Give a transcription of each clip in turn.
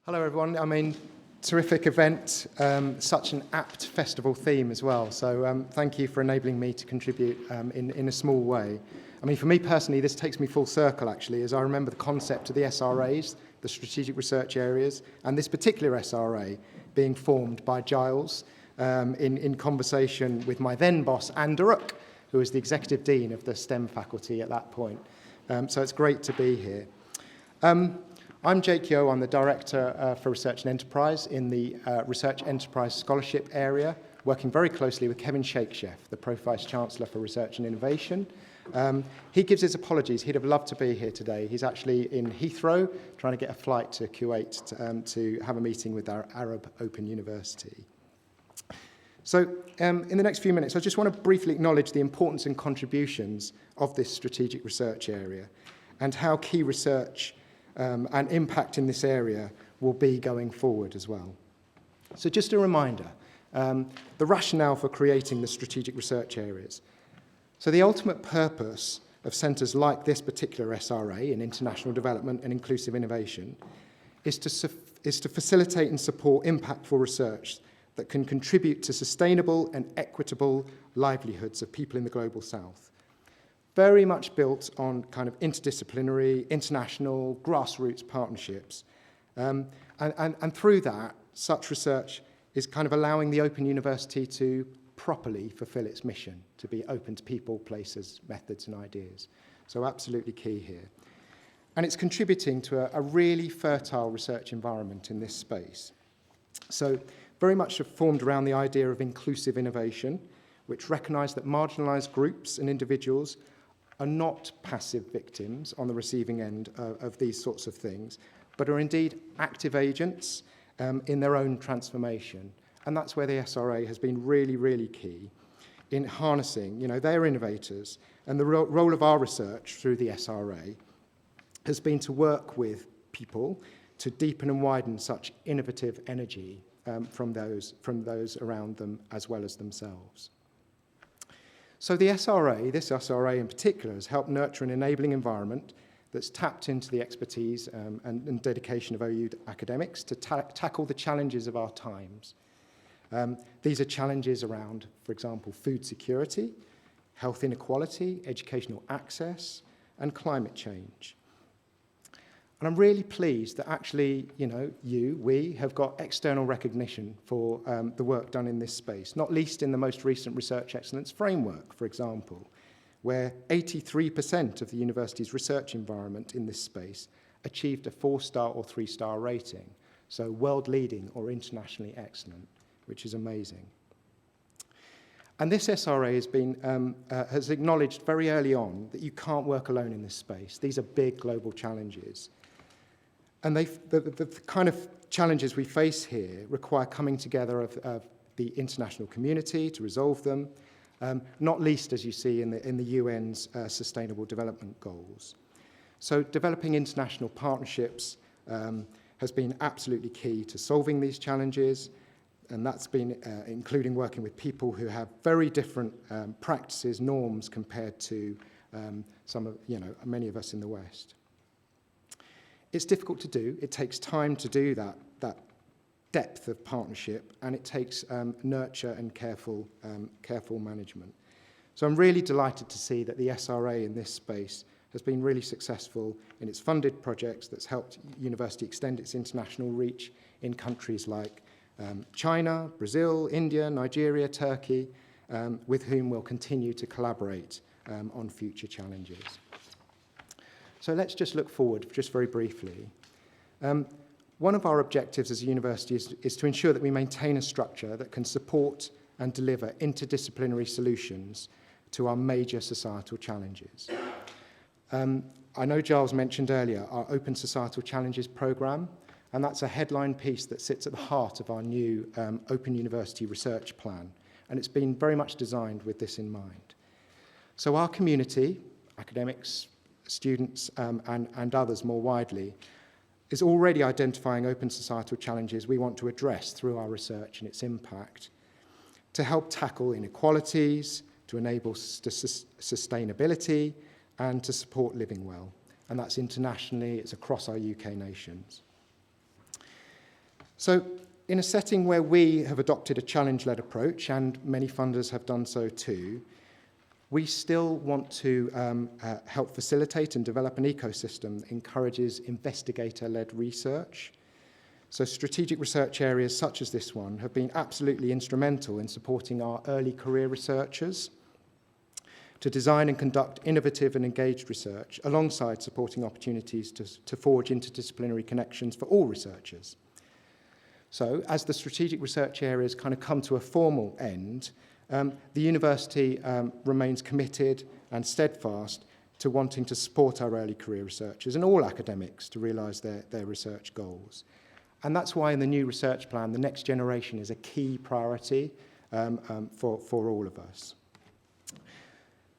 Hello everyone, terrific event, such an apt festival theme as well, so thank you for enabling me to contribute in a small way. For me personally, this takes me full circle actually, as I remember the concept of the SRAs, the Strategic Research Areas, and this particular SRA being formed by Giles in conversation with my then boss, Anne Durrock, who was the Executive Dean of the STEM faculty at that point. So it's great to be here. I'm Jake Yeo. I'm the Director for Research and Enterprise in the Research Enterprise Scholarship area, working very closely with Kevin Shakesheff, the Pro-Vice Chancellor for Research and Innovation. He gives his apologies. He'd have loved to be here today. He's actually in Heathrow, trying to get a flight to Kuwait to have a meeting with our Arab Open University. So in the next few minutes, I just want to briefly acknowledge the importance and contributions of this strategic research area and how key research and impact in this area will be going forward as well. So just a reminder, the rationale for creating the strategic research areas. So the ultimate purpose of centres like this particular SRA in international development and inclusive innovation is to facilitate and support impactful research that can contribute to sustainable and equitable livelihoods of people in the global south. Very much built on kind of interdisciplinary, international, grassroots partnerships. And through that, such research is kind of allowing the Open University to properly fulfill its mission, to be open to people, places, methods, and ideas. So absolutely key here. And it's contributing to a really fertile research environment in this space. So very much formed around the idea of inclusive innovation, which recognise that marginalised groups and individuals are not passive victims on the receiving end of these sorts of things, but are indeed active agents in their own transformation. And that's where the SRA has been really, really key in harnessing, they're innovators. And the role of our research through the SRA has been to work with people to deepen and widen such innovative energy from those around them as well as themselves. So the SRA, this SRA in particular, has helped nurture an enabling environment that's tapped into the expertise and dedication of OU academics to tackle the challenges of our times. These are challenges around, for example, food security, health inequality, educational access, and climate change. And I'm really pleased that actually, we have got external recognition for the work done in this space, not least in the most recent Research Excellence Framework, for example, where 83% of the university's research environment in this space achieved a 4-star or 3-star rating, so world-leading or internationally excellent, which is amazing. And this SRA has acknowledged very early on that you can't work alone in this space. These are big global challenges. And the kind of challenges we face here require coming together of the international community to resolve them, not least, as you see, in the UN's Sustainable Development Goals. So developing international partnerships has been absolutely key to solving these challenges, and that's been including working with people who have very different practices, norms, compared to many of us in the West. It's difficult to do. It takes time to do that depth of partnership, and it takes nurture and careful management. So I'm really delighted to see that the SRA in this space has been really successful in its funded projects that's helped university extend its international reach in countries like China, Brazil, India, Nigeria, Turkey, with whom we'll continue to collaborate on future challenges. So let's just look forward just very briefly. One of our objectives as a university is to ensure that we maintain a structure that can support and deliver interdisciplinary solutions to our major societal challenges. I know Giles mentioned earlier our Open Societal Challenges programme, and that's a headline piece that sits at the heart of our new Open University Research Plan, and it's been very much designed with this in mind. So our community, academics, students and others more widely, is already identifying open societal challenges we want to address through our research and its impact to help tackle inequalities, to enable sustainability, and to support living well. And that's internationally, it's across our UK nations. So in a setting where we have adopted a challenge-led approach, and many funders have done so too, we still want to help facilitate and develop an ecosystem that encourages investigator-led research. So strategic research areas such as this one have been absolutely instrumental in supporting our early career researchers to design and conduct innovative and engaged research alongside supporting opportunities to forge interdisciplinary connections for all researchers. So as the strategic research areas kind of come to a formal end, the university remains committed and steadfast to wanting to support our early career researchers and all academics to realise their research goals. And that's why in the new research plan, the next generation is a key priority for all of us.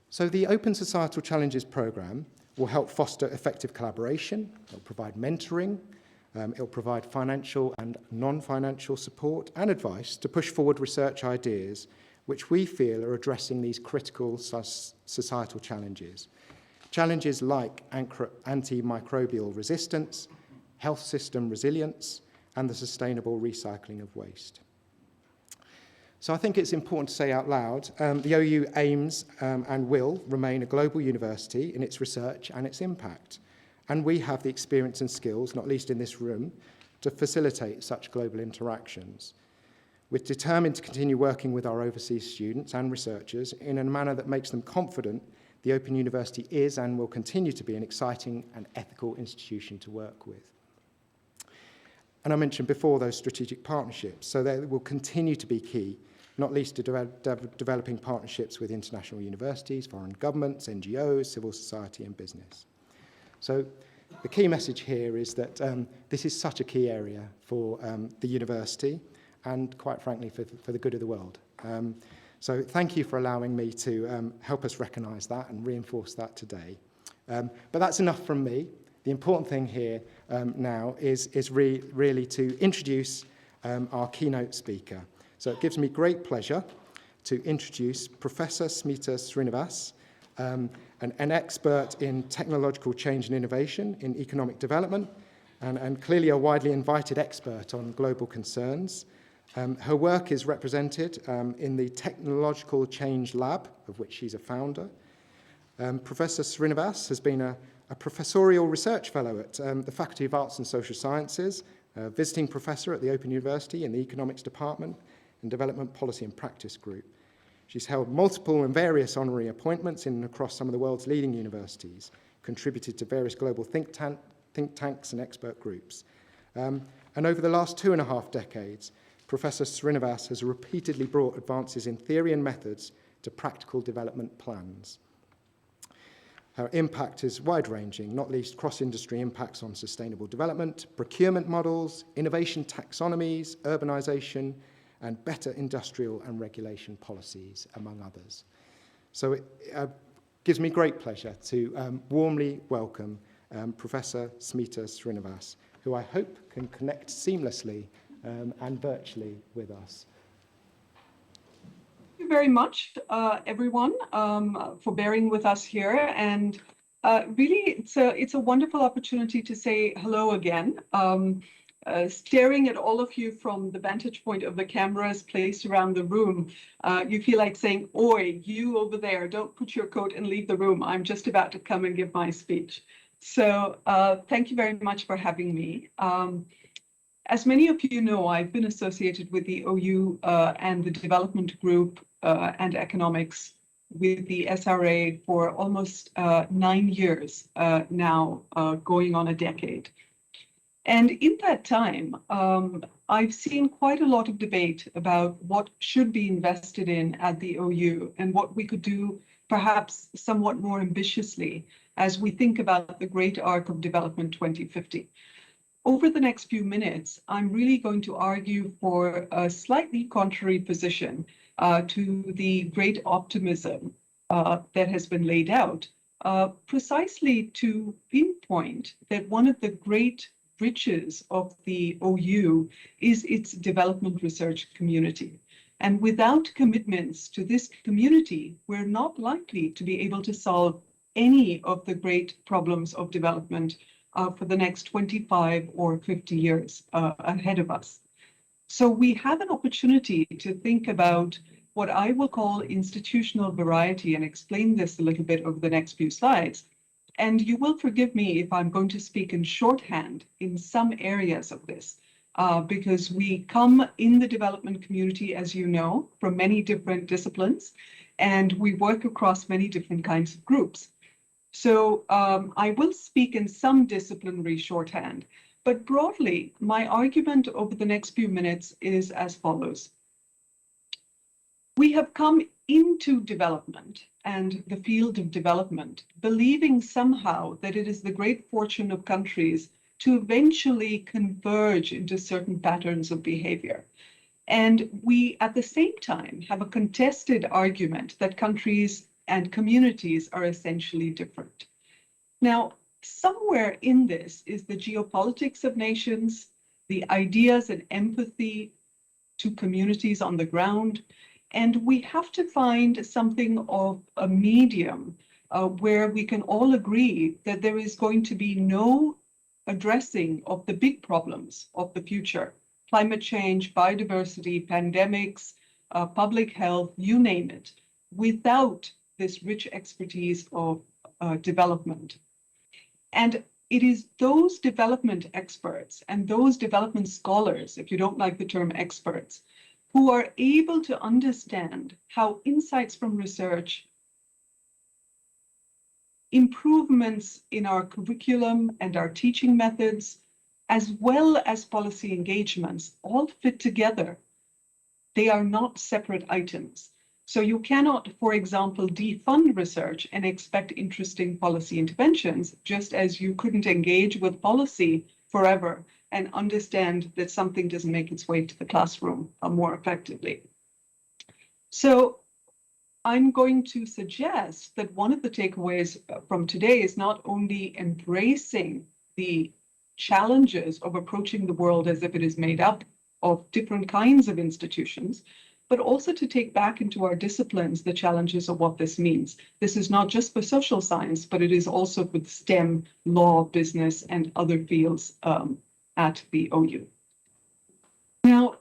So the Open Societal Challenges programme will help foster effective collaboration, it'll provide mentoring, it'll provide financial and non-financial support and advice to push forward research ideas which we feel are addressing these critical societal challenges. Challenges like antimicrobial resistance, health system resilience, and the sustainable recycling of waste. So I think it's important to say out loud, the OU aims and will remain a global university in its research and its impact. And we have the experience and skills, not least in this room, to facilitate such global interactions. We're determined to continue working with our overseas students and researchers in a manner that makes them confident the Open University is and will continue to be an exciting and ethical institution to work with. And I mentioned before those strategic partnerships, so they will continue to be key, not least to developing partnerships with international universities, foreign governments, NGOs, civil society and business. So the key message here is that this is such a key area for the university and, quite frankly, for the good of the world. So thank you for allowing me to help us recognise that and reinforce that today. But that's enough from me. The important thing here now is really to introduce our keynote speaker. So it gives me great pleasure to introduce Professor Smita Srinivas, an expert in technological change and innovation in economic development, and clearly a widely invited expert on global concerns. Her work is represented in the Technological Change Lab, of which she's a founder. Professor Srinivas has been a professorial research fellow at the Faculty of Arts and Social Sciences, a visiting professor at the Open University in the Economics Department and Development Policy and Practice Group. She's held multiple and various honorary appointments in and across some of the world's leading universities, contributed to various global think tanks and expert groups. And over the last 2.5 decades, Professor Srinivas has repeatedly brought advances in theory and methods to practical development plans. Her impact is wide-ranging, not least cross-industry impacts on sustainable development, procurement models, innovation taxonomies, urbanisation, and better industrial and regulation policies, among others. So it gives me great pleasure to warmly welcome Professor Smita Srinivas, who I hope can connect seamlessly and virtually with us. Thank you very much, everyone, for bearing with us here. And really, it's a wonderful opportunity to say hello again. Staring at all of you from the vantage point of the cameras placed around the room, you feel like saying, "Oi, you over there, don't put your coat and leave the room. I'm just about to come and give my speech." So thank you very much for having me. As many of you know, I've been associated with the OU and the development group and economics with the SRA for almost 9 years now, going on a decade. And in that time, I've seen quite a lot of debate about what should be invested in at the OU and what we could do perhaps somewhat more ambitiously as we think about the great arc of development 2050. Over the next few minutes, I'm really going to argue for a slightly contrary position to the great optimism that has been laid out, precisely to pinpoint that one of the great riches of the OU is its development research community. And without commitments to this community, we're not likely to be able to solve any of the great problems of development for the next 25 or 50 years ahead of us. So we have an opportunity to think about what I will call institutional variety and explain this a little bit over the next few slides. And you will forgive me if I'm going to speak in shorthand in some areas of this, because we come in the development community, as you know, from many different disciplines, and we work across many different kinds of groups. So I will speak in some disciplinary shorthand, but broadly, my argument over the next few minutes is as follows. We have come into development and the field of development, believing somehow that it is the great fortune of countries to eventually converge into certain patterns of behavior. And we, at the same time, have a contested argument that countries and communities are essentially different. Now, somewhere in this is the geopolitics of nations, the ideas and empathy to communities on the ground, and we have to find something of a medium where we can all agree that there is going to be no addressing of the big problems of the future: climate change, biodiversity, pandemics, public health, you name it, without this rich expertise of development. And it is those development experts and those development scholars, if you don't like the term experts, who are able to understand how insights from research, improvements in our curriculum and our teaching methods, as well as policy engagements, all fit together. They are not separate items. So you cannot, for example, defund research and expect interesting policy interventions, just as you couldn't engage with policy forever and understand that something doesn't make its way to the classroom more effectively. So I'm going to suggest that one of the takeaways from today is not only embracing the challenges of approaching the world as if it is made up of different kinds of institutions, but also to take back into our disciplines the challenges of what this means. This is not just for social science, but it is also for STEM, law, business, and other fields at the OU. Now,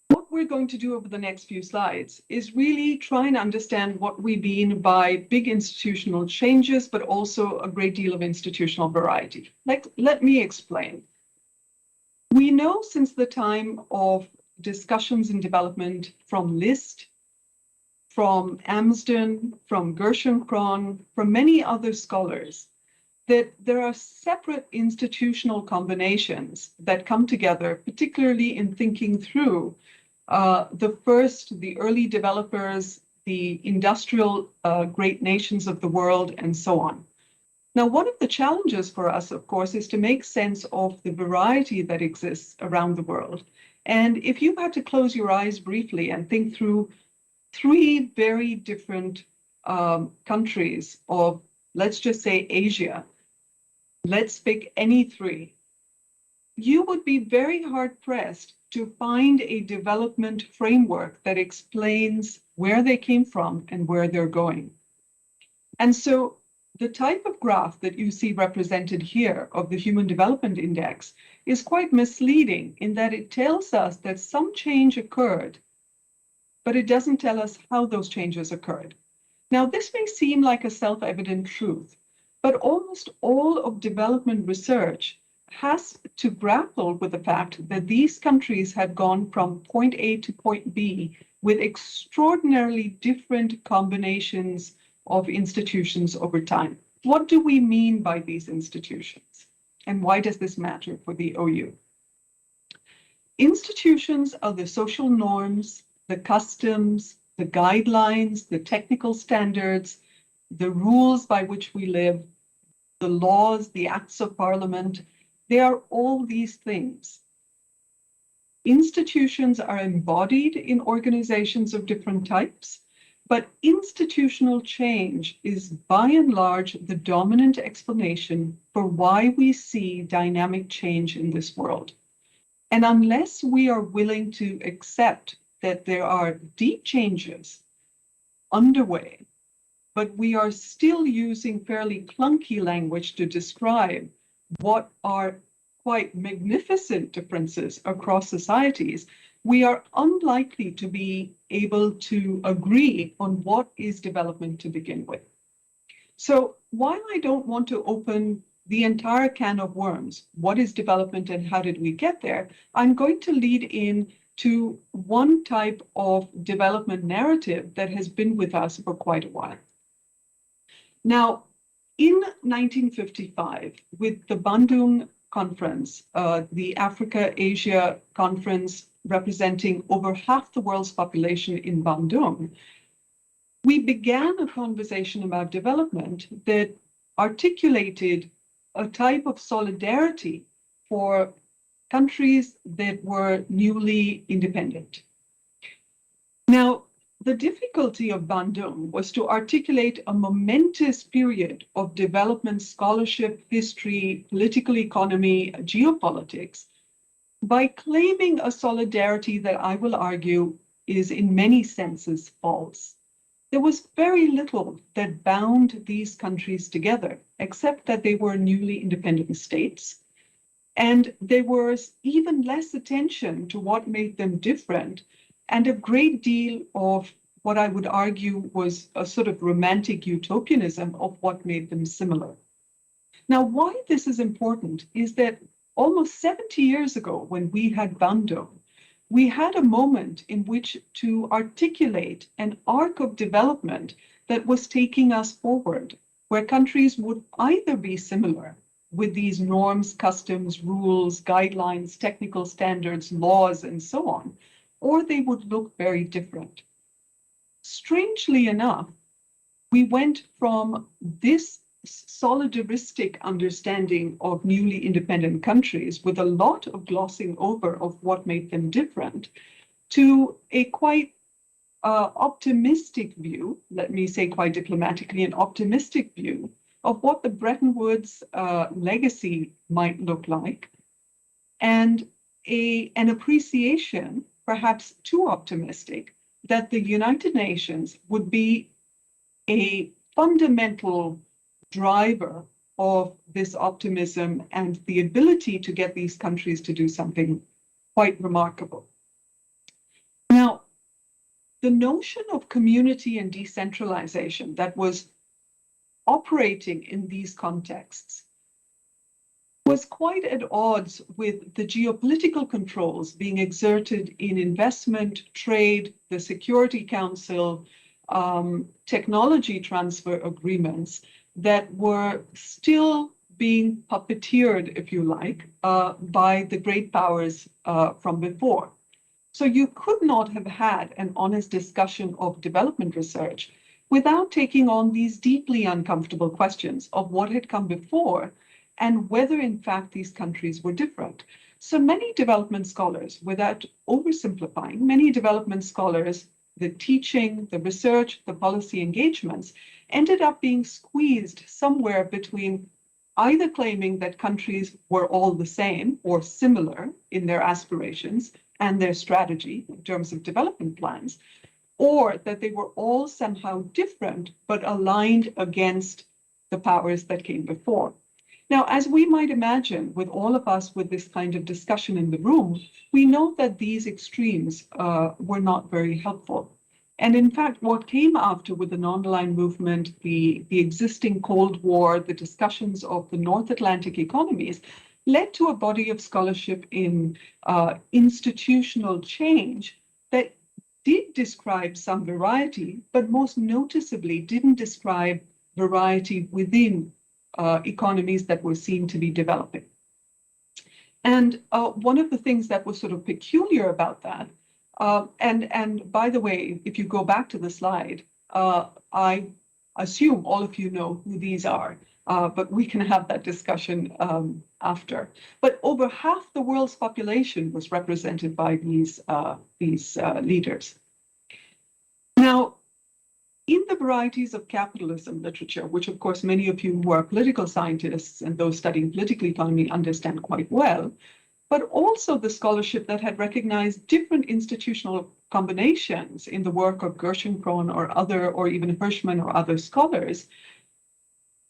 what we're going to do over the next few slides is really try and understand what we mean by big institutional changes, but also a great deal of institutional variety. Let me explain. We know since the time of discussions in development from List, from Amsden, from Gerschenkron, from many other scholars, that there are separate institutional combinations that come together, particularly in thinking through the early developers, the industrial great nations of the world, and so on. Now, one of the challenges for us, of course, is to make sense of the variety that exists around the world. And if you had to close your eyes briefly and think through three very different countries of, let's just say, Asia, let's pick any three, you would be very hard-pressed to find a development framework that explains where they came from and where they're going. And so the type of graph that you see represented here of the Human Development Index is quite misleading in that it tells us that some change occurred, but it doesn't tell us how those changes occurred. Now, this may seem like a self-evident truth, but almost all of development research has to grapple with the fact that these countries have gone from point A to point B with extraordinarily different combinations of institutions over time. What do we mean by these institutions? And why does this matter for the OU? Institutions are the social norms, the customs, the guidelines, the technical standards, the rules by which we live, the laws, the acts of parliament. They are all these things. Institutions are embodied in organizations of different types, but institutional change is by and large the dominant explanation for why we see dynamic change in this world. And unless we are willing to accept that there are deep changes underway, but we are still using fairly clunky language to describe what are quite magnificent differences across societies, we are unlikely to be able to agree on what is development to begin with. So while I don't want to open the entire can of worms, what is development and how did we get there, I'm going to lead in to one type of development narrative that has been with us for quite a while. Now, in 1955, with the Bandung Conference, the Africa-Asia Conference representing over half the world's population in Bandung, we began a conversation about development that articulated a type of solidarity for countries that were newly independent. Now, the difficulty of Bandung was to articulate a momentous period of development scholarship, history, political economy, geopolitics, by claiming a solidarity that I will argue is in many senses false. There was very little that bound these countries together, except that they were newly independent states. And there was even less attention to what made them different, and a great deal of what I would argue was a sort of romantic utopianism of what made them similar. Now, why this is important is that almost 70 years ago, when we had Bandung, we had a moment in which to articulate an arc of development that was taking us forward, where countries would either be similar with these norms, customs, rules, guidelines, technical standards, laws, and so on, or they would look very different. Strangely enough, we went from this solidaristic understanding of newly independent countries with a lot of glossing over of what made them different to a quite optimistic view, let me say quite diplomatically, an optimistic view of what the Bretton Woods legacy might look like, and an appreciation, perhaps too optimistic, that the United Nations would be a fundamental driver of this optimism and the ability to get these countries to do something quite remarkable. Now, the notion of community and decentralization that was operating in these contexts was quite at odds with the geopolitical controls being exerted in investment, trade, the Security Council, technology transfer agreements that were still being puppeteered, if you like, by the great powers from before. So you could not have had an honest discussion of development research without taking on these deeply uncomfortable questions of what had come before and whether in fact these countries were different. So many development scholars, without oversimplifying, many development scholars, the teaching, the research, the policy engagements, ended up being squeezed somewhere between either claiming that countries were all the same or similar in their aspirations and their strategy in terms of development plans, or that they were all somehow different but aligned against the powers that came before. Now, as we might imagine, with all of us with this kind of discussion in the room, we know that these extremes were not very helpful. And in fact, what came after with the non-aligned movement, the existing Cold War, the discussions of the North Atlantic economies, led to a body of scholarship in institutional change that did describe some variety, but most noticeably didn't describe variety within economies that were seen to be developing. And one of the things that was sort of peculiar about that, and by the way, if you go back to the slide, I assume all of you know who these are, but we can have that discussion after. But over half the world's population was represented by these leaders. Now, in the varieties of capitalism literature, which of course many of you who are political scientists and those studying political economy understand quite well, but also the scholarship that had recognized different institutional combinations in the work of Gerschenkron or even Hirschman or other scholars,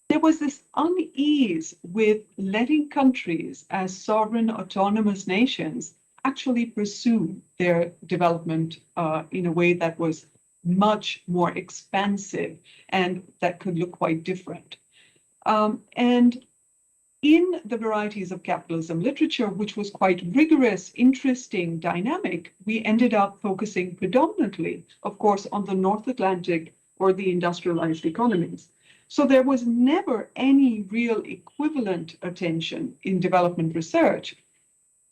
there there was this unease with letting countries as sovereign autonomous nations actually pursue their development in a way that was much more expansive and that could look quite different. And in the varieties of capitalism literature, which was quite rigorous, interesting, dynamic, we ended up focusing predominantly, of course, on the North Atlantic or the industrialized economies. So there was never any real equivalent attention in development research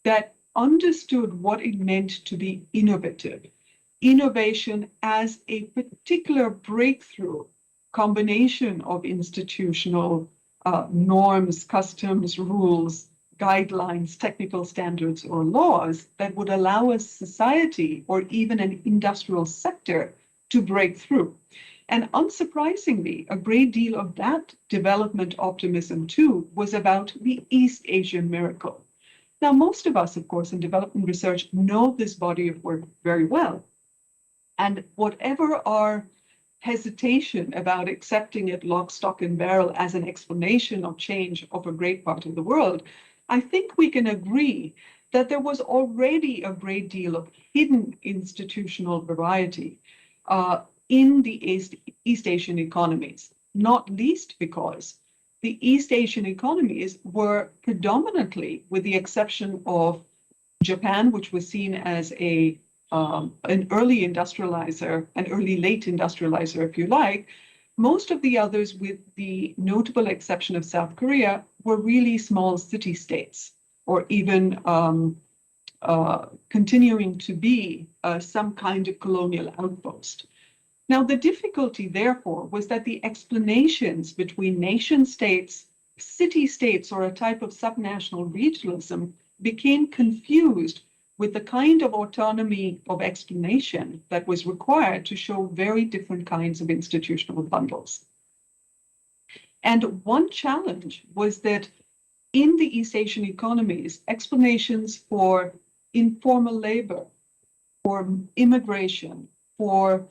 that understood what it meant to be innovative. Innovation as a particular breakthrough combination of institutional norms, customs, rules, guidelines, technical standards, or laws that would allow a society or even an industrial sector to break through. And unsurprisingly, a great deal of that development optimism, too, was about the East Asian miracle. Now, most of us, of course, in development research know this body of work very well. And whatever our hesitation about accepting it lock, stock, and barrel as an explanation of change of a great part of the world, I think we can agree that there was already a great deal of hidden institutional variety in the East Asian economies, not least because the East Asian economies were predominantly, with the exception of Japan, which was seen as an early industrializer, an early late industrializer, if you like, most of the others, with the notable exception of South Korea, were really small city-states, or even continuing to be some kind of colonial outpost. Now, the difficulty, therefore, was that the explanations between nation-states, city-states, or a type of subnational regionalism became confused with the kind of autonomy of explanation that was required to show very different kinds of institutional bundles. And one challenge was that in the East Asian economies, explanations for informal labor, for immigration, for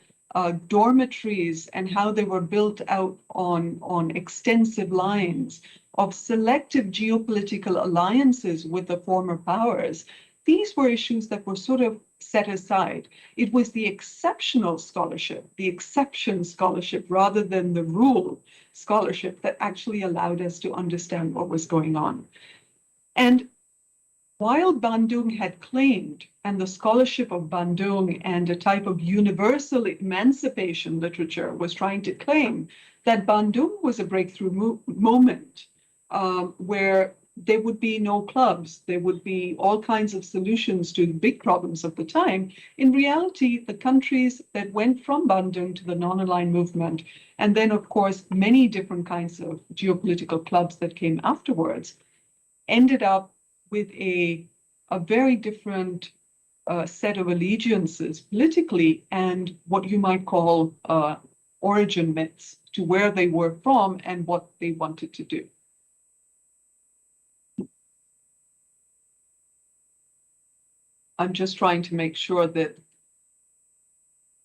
dormitories and how they were built out on extensive lines of selective geopolitical alliances with the former powers, these were issues that were sort of set aside. It was the exceptional scholarship, the exception scholarship, rather than the rule scholarship that actually allowed us to understand what was going on. And while Bandung had claimed, and the scholarship of Bandung and a type of universal emancipation literature was trying to claim that Bandung was a breakthrough moment where there would be no clubs, there would be all kinds of solutions to big problems of the time. In reality, the countries that went from Bandung to the non-aligned movement, and then, of course, many different kinds of geopolitical clubs that came afterwards, ended up with a very different set of allegiances politically and what you might call origin myths to where they were from and what they wanted to do. I'm just trying to make sure that...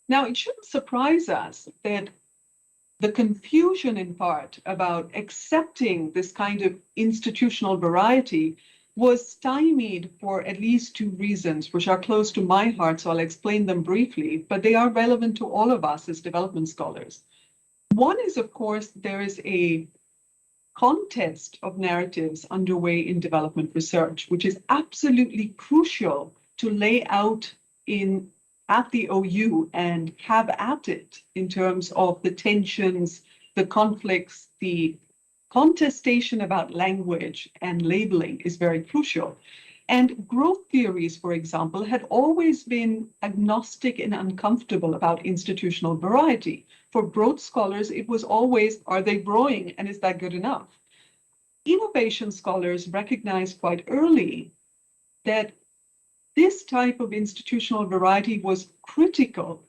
Now, it shouldn't surprise us that the confusion in part about accepting this kind of institutional variety was stymied for at least two reasons, which are close to my heart, so I'll explain them briefly, but they are relevant to all of us as development scholars. One is, of course, there is a contest of narratives underway in development research, which is absolutely crucial to lay out at the OU and have at it in terms of the tensions, the conflicts, the contestation about language and labeling is very crucial. And growth theories, for example, had always been agnostic and uncomfortable about institutional variety. For growth scholars, it was always, are they growing and is that good enough? Innovation scholars recognized quite early that this type of institutional variety was critical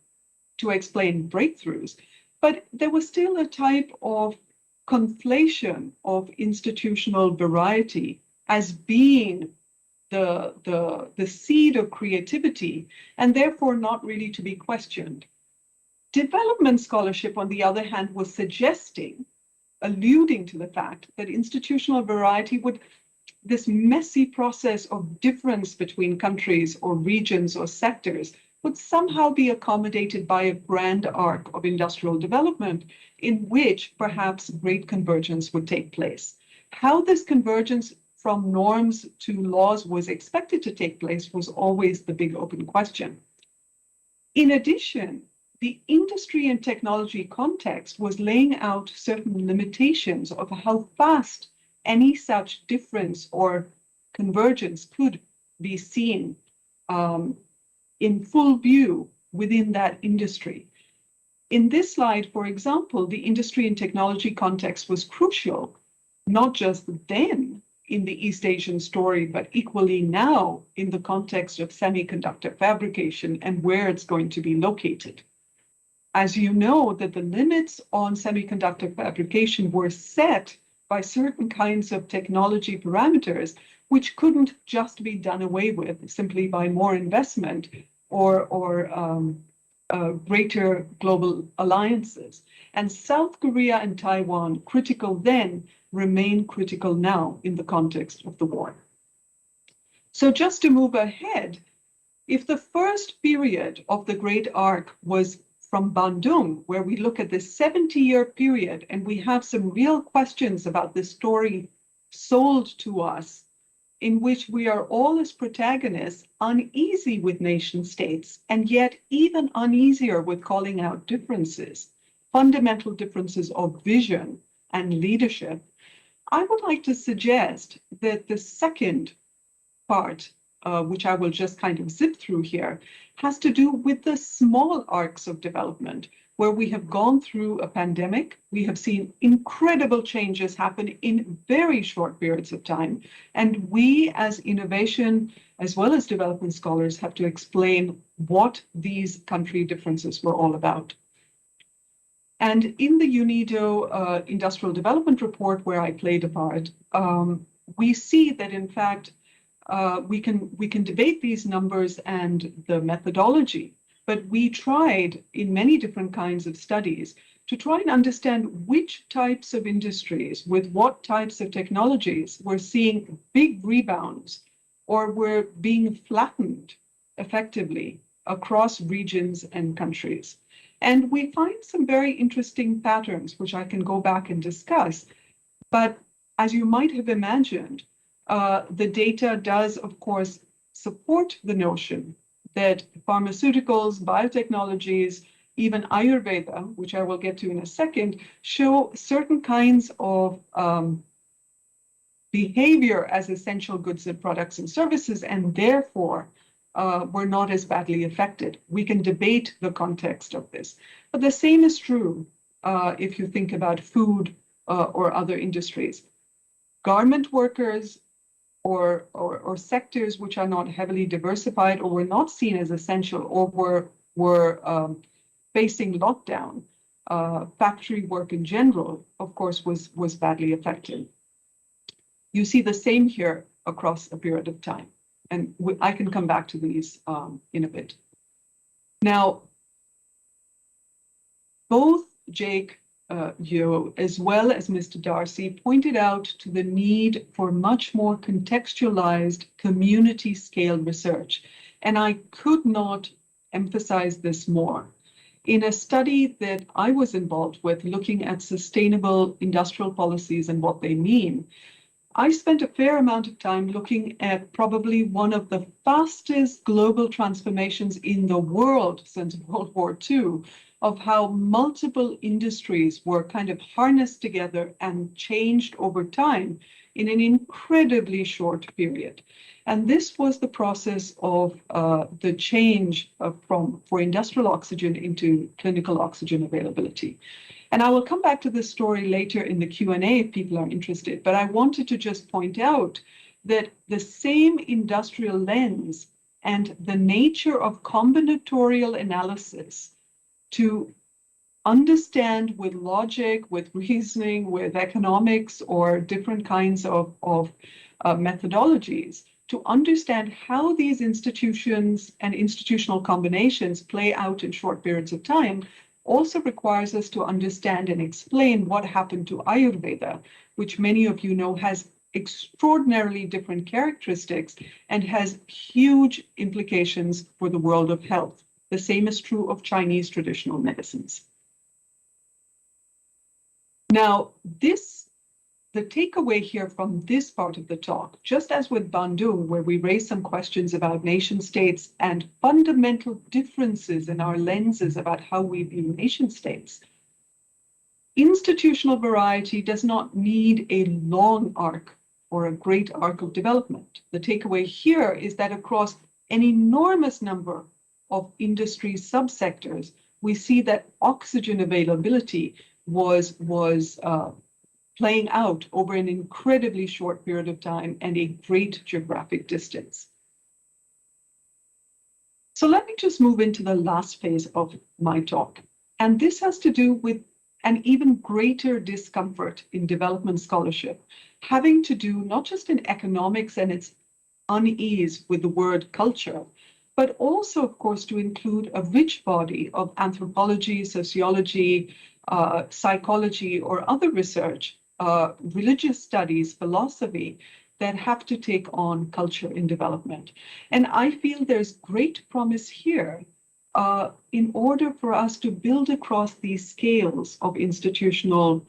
to explain breakthroughs, but there was still a type of conflation of institutional variety as being the seed of creativity and therefore not really to be questioned. Development scholarship, on the other hand, was suggesting alluding to the fact that institutional variety would, this messy process of difference between countries or regions or sectors, would somehow be accommodated by a grand arc of industrial development in which perhaps great convergence would take place. How this convergence from norms to laws was expected to take place was always the big open question. In addition, the industry and technology context was laying out certain limitations of how fast any such difference or convergence could be seen in full view within that industry. In this slide, for example, the industry and technology context was crucial, not just then in the East Asian story, but equally now in the context of semiconductor fabrication and where it's going to be located. As you know, that the limits on semiconductor fabrication were set by certain kinds of technology parameters, which couldn't just be done away with simply by more investment or greater global alliances. And South Korea and Taiwan, critical then, remain critical now in the context of the war. So just to move ahead, if the first period of the Great Arc was from Bandung, where we look at this 70-year period, and we have some real questions about this story sold to us, in which we are all as protagonists uneasy with nation states, and yet even uneasier with calling out differences, fundamental differences of vision and leadership, I would like to suggest that the second part, which I will just kind of zip through here, has to do with the small arcs of development, where we have gone through a pandemic. We have seen incredible changes happen in very short periods of time. And we as innovation, as well as development scholars, have to explain what these country differences were all about. And in the UNIDO Industrial Development Report, where I played a part, we see that in fact, we can debate these numbers and the methodology, but we tried in many different kinds of studies to try and understand which types of industries with what types of technologies were seeing big rebounds or were being flattened effectively across regions and countries. And we find some very interesting patterns, which I can go back and discuss. But as you might have imagined, the data does, of course, support the notion that pharmaceuticals, biotechnologies, even Ayurveda, which I will get to in a second, show certain kinds of behavior as essential goods and products and services, and therefore were not as badly affected. We can debate the context of this. But the same is true if you think about food or other industries. Garment workers or sectors which are not heavily diversified or were not seen as essential or were facing lockdown, factory work in general, of course, was badly affected. You see the same here across a period of time. And I can come back to these in a bit. Now, both Jake Yeo, as well as Mr. Darcy, pointed out to the need for much more contextualized community-scale research. And I could not emphasize this more. In a study that I was involved with, looking at sustainable industrial policies and what they mean, I spent a fair amount of time looking at probably one of the fastest global transformations in the world since World War II, of how multiple industries were kind of harnessed together and changed over time in an incredibly short period. And this was the process of the change for industrial oxygen into clinical oxygen availability. And I will come back to this story later in the Q&A if people are interested, but I wanted to just point out that the same industrial lens and the nature of combinatorial analysis to understand with logic, with reasoning, with economics, or different kinds of methodologies, to understand how these institutions and institutional combinations play out in short periods of time, also requires us to understand and explain what happened to Ayurveda, which many of you know has extraordinarily different characteristics and has huge implications for the world of health. The same is true of Chinese traditional medicines. Now, the takeaway here from this part of the talk, just as with Bandung, where we raised some questions about nation states and fundamental differences in our lenses about how we view nation states, institutional variety does not need a long arc or a great arc of development. The takeaway here is that across an enormous number of industry subsectors, we see that oxygen availability was playing out over an incredibly short period of time and a great geographic distance. So let me just move into the last phase of my talk. And this has to do with an even greater discomfort in development scholarship, having to do not just in economics and its unease with the word culture, but also, of course, to include a rich body of anthropology, sociology, psychology, or other research, religious studies, philosophy, that have to take on culture in development. And I feel there's great promise here in order for us to build across these scales of institutional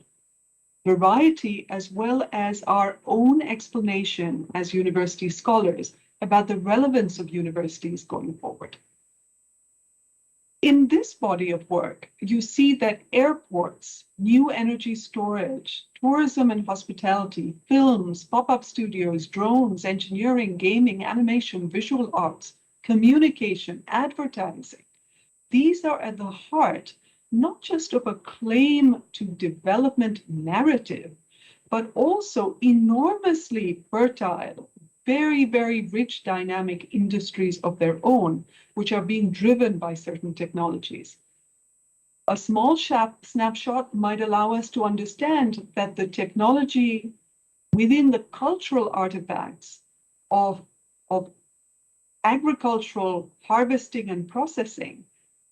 variety, as well as our own explanation as university scholars about the relevance of universities going forward. In this body of work, you see that airports, new energy storage, tourism and hospitality, films, pop-up studios, drones, engineering, gaming, animation, visual arts, communication, advertising, these are at the heart not just of a claim to development narrative, but also enormously fertile, very, very rich dynamic industries of their own, which are being driven by certain technologies. A small snapshot might allow us to understand that the technology within the cultural artifacts of agricultural harvesting and processing.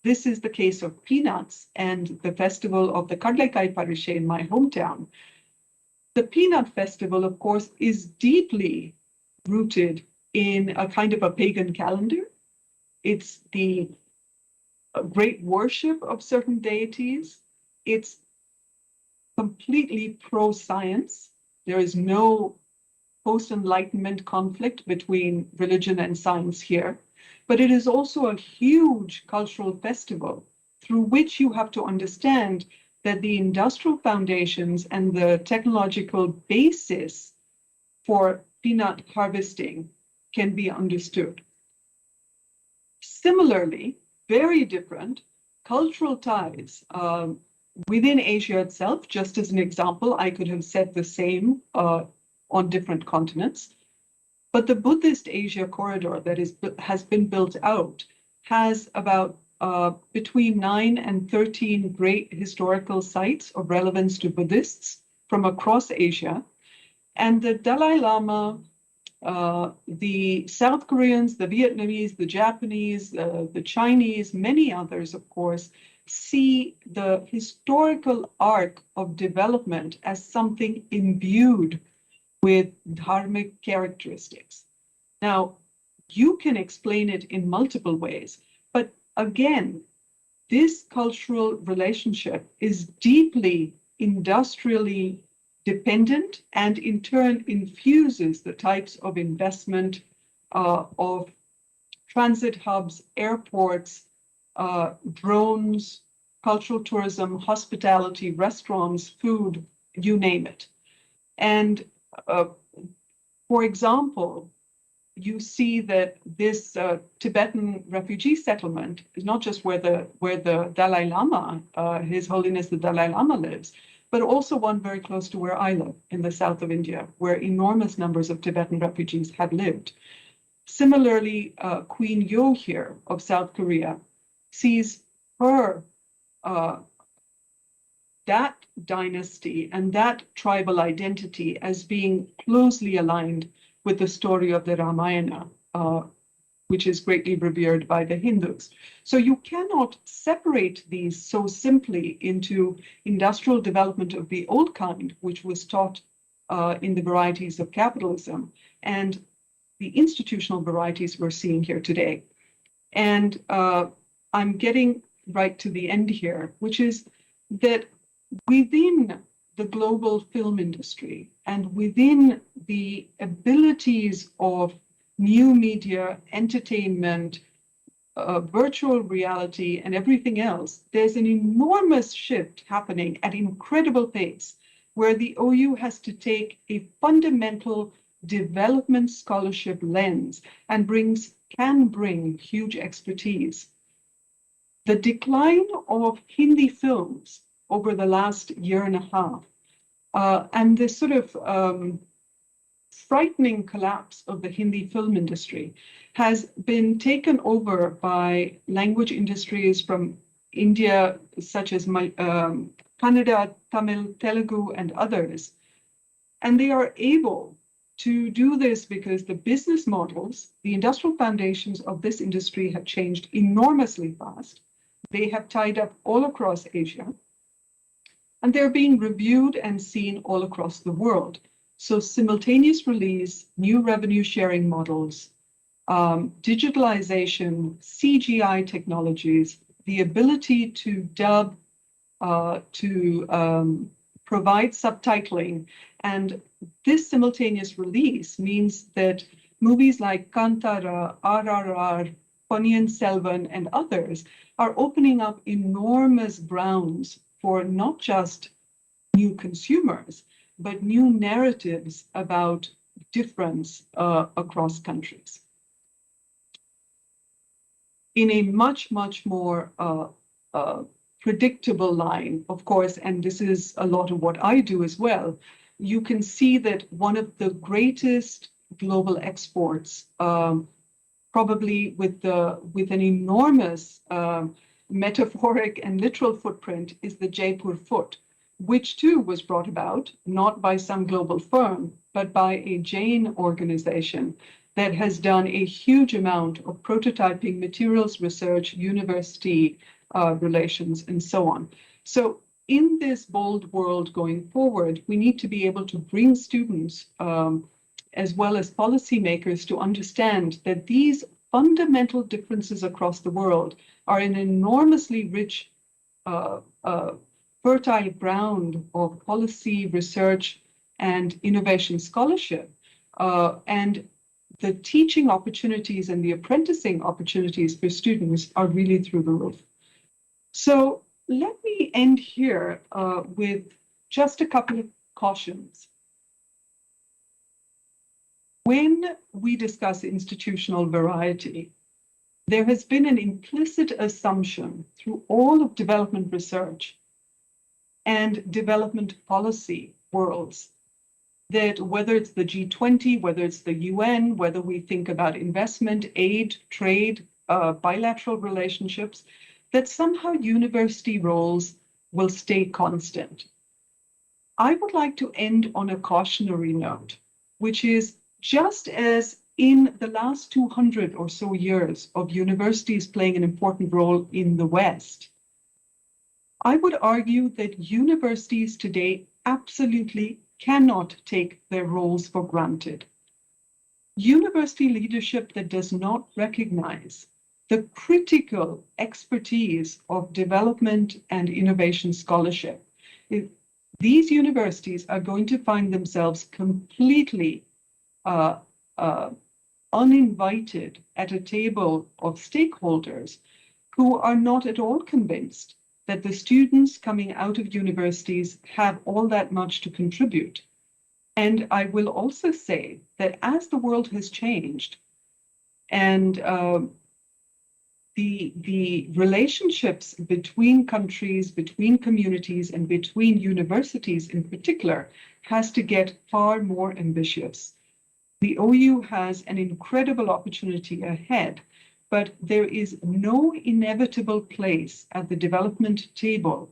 This is the case of peanuts and the festival of the Kadlekai Parishe in my hometown. The peanut festival, of course, is deeply rooted in a kind of a pagan calendar. It's the great worship of certain deities. It's completely pro-science. There is no post-Enlightenment conflict between religion and science here. But it is also a huge cultural festival through which you have to understand that the industrial foundations and the technological basis for peanut harvesting can be understood. Similarly, very different cultural ties within Asia itself. Just as an example, I could have said the same on different continents. But the Buddhist Asia corridor that has been built out has about between 9 and 13 great historical sites of relevance to Buddhists from across Asia. And the Dalai Lama, the South Koreans, the Vietnamese, the Japanese, the Chinese, many others, of course, see the historical arc of development as something imbued with dharmic characteristics. Now, you can explain it in multiple ways, but again, this cultural relationship is deeply industrially dependent and in turn infuses the types of investment of transit hubs, airports, drones, cultural tourism, hospitality, restaurants, food, you name it. And for example, you see that this Tibetan refugee settlement is not just where the Dalai Lama, His Holiness the Dalai Lama lives, but also one very close to where I live in the south of India, where enormous numbers of Tibetan refugees had lived. Similarly, Queen Yeo here of South Korea sees her that dynasty and that tribal identity as being closely aligned with the story of the Ramayana, which is greatly revered by the Hindus. So you cannot separate these so simply into industrial development of the old kind, which was taught in the varieties of capitalism, and the institutional varieties we're seeing here today. And I'm getting right to the end here, which is that within the global film industry and within the abilities of new media, entertainment, virtual reality, and everything else, there's an enormous shift happening at incredible pace, where the OU has to take a fundamental development scholarship lens and can bring huge expertise. The decline of Hindi films over the last year and a half, and this sort of frightening collapse of the Hindi film industry has been taken over by language industries from India, such as Kannada, Tamil, Telugu, and others. And they are able to do this because the business models, the industrial foundations of this industry have changed enormously fast. They have tied up all across Asia, and they're being reviewed and seen all across the world. So simultaneous release, new revenue sharing models, digitalization, CGI technologies, the ability to dub, to provide subtitling. And this simultaneous release means that movies like Kantara, RRR, Ponniyin Selvan, and others are opening up enormous grounds for not just new consumers, but new narratives about difference across countries. In a much, much more predictable line, of course, and this is a lot of what I do as well, you can see that one of the greatest global exports, probably with an enormous metaphoric and literal footprint, is the Jaipur Foot, which too was brought about not by some global firm, but by a Jain organization that has done a huge amount of prototyping, materials research, university relations, and so on. So in this bold world going forward, we need to be able to bring students as well as policymakers to understand that these fundamental differences across the world are an enormously rich, fertile ground of policy, research, and innovation scholarship. And the teaching opportunities and the apprenticing opportunities for students are really through the roof. So let me end here with just a couple of cautions. When we discuss institutional variety, there has been an implicit assumption through all of development research and development policy worlds that whether it's the G20, whether it's the UN, whether we think about investment, aid, trade, bilateral relationships, that somehow university roles will stay constant. I would like to end on a cautionary note, which is just as in the last 200 or so years of universities playing an important role in the West, I would argue that universities today absolutely cannot take their roles for granted. University leadership that does not recognize the critical expertise of development and innovation scholarship, these universities are going to find themselves completely uninvited at a table of stakeholders who are not at all convinced that the students coming out of universities have all that much to contribute. And I will also say that as the world has changed and the relationships between countries, between communities, and between universities in particular has to get far more ambitious. The OU has an incredible opportunity ahead, but there is no inevitable place at the development table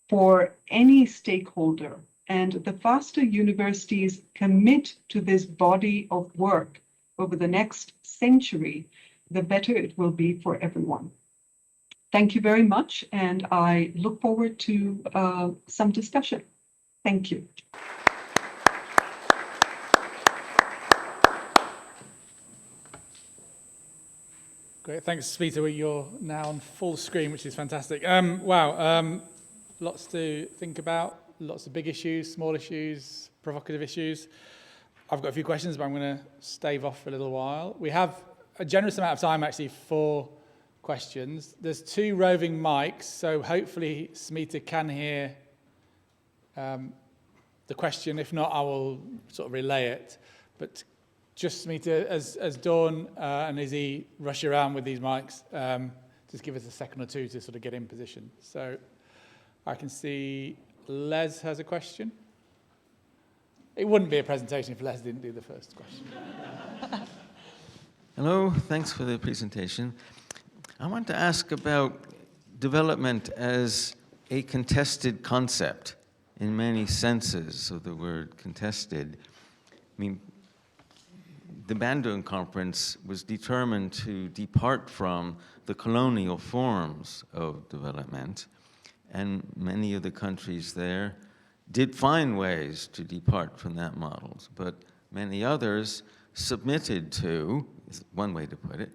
for any stakeholder. And the faster universities commit to this body of work over the next century, the better it will be for everyone. Thank you very much, and I look forward to some discussion. Thank you. Great, thanks, Smita. You're now on full screen, which is fantastic. Wow, lots to think about, lots of big issues, small issues, provocative issues. I've got a few questions, but I'm going to stave off for a little while. We have a generous amount of time, actually, for questions. There's 2 roving mics, so hopefully Smita can hear the question. If not, I will sort of relay it. But just Smita, as Dawn and Izzy rush around with these mics, just give us a second or two to sort of get in position. So I can see Les has a question. It wouldn't be a presentation if Les didn't do the first question. Hello, thanks for the presentation. I want to ask about development as a contested concept in many senses of the word contested. I mean, the Bandung Conference was determined to depart from the colonial forms of development, and many of the countries there did find ways to depart from that model, but many others submitted to, is one way to put it,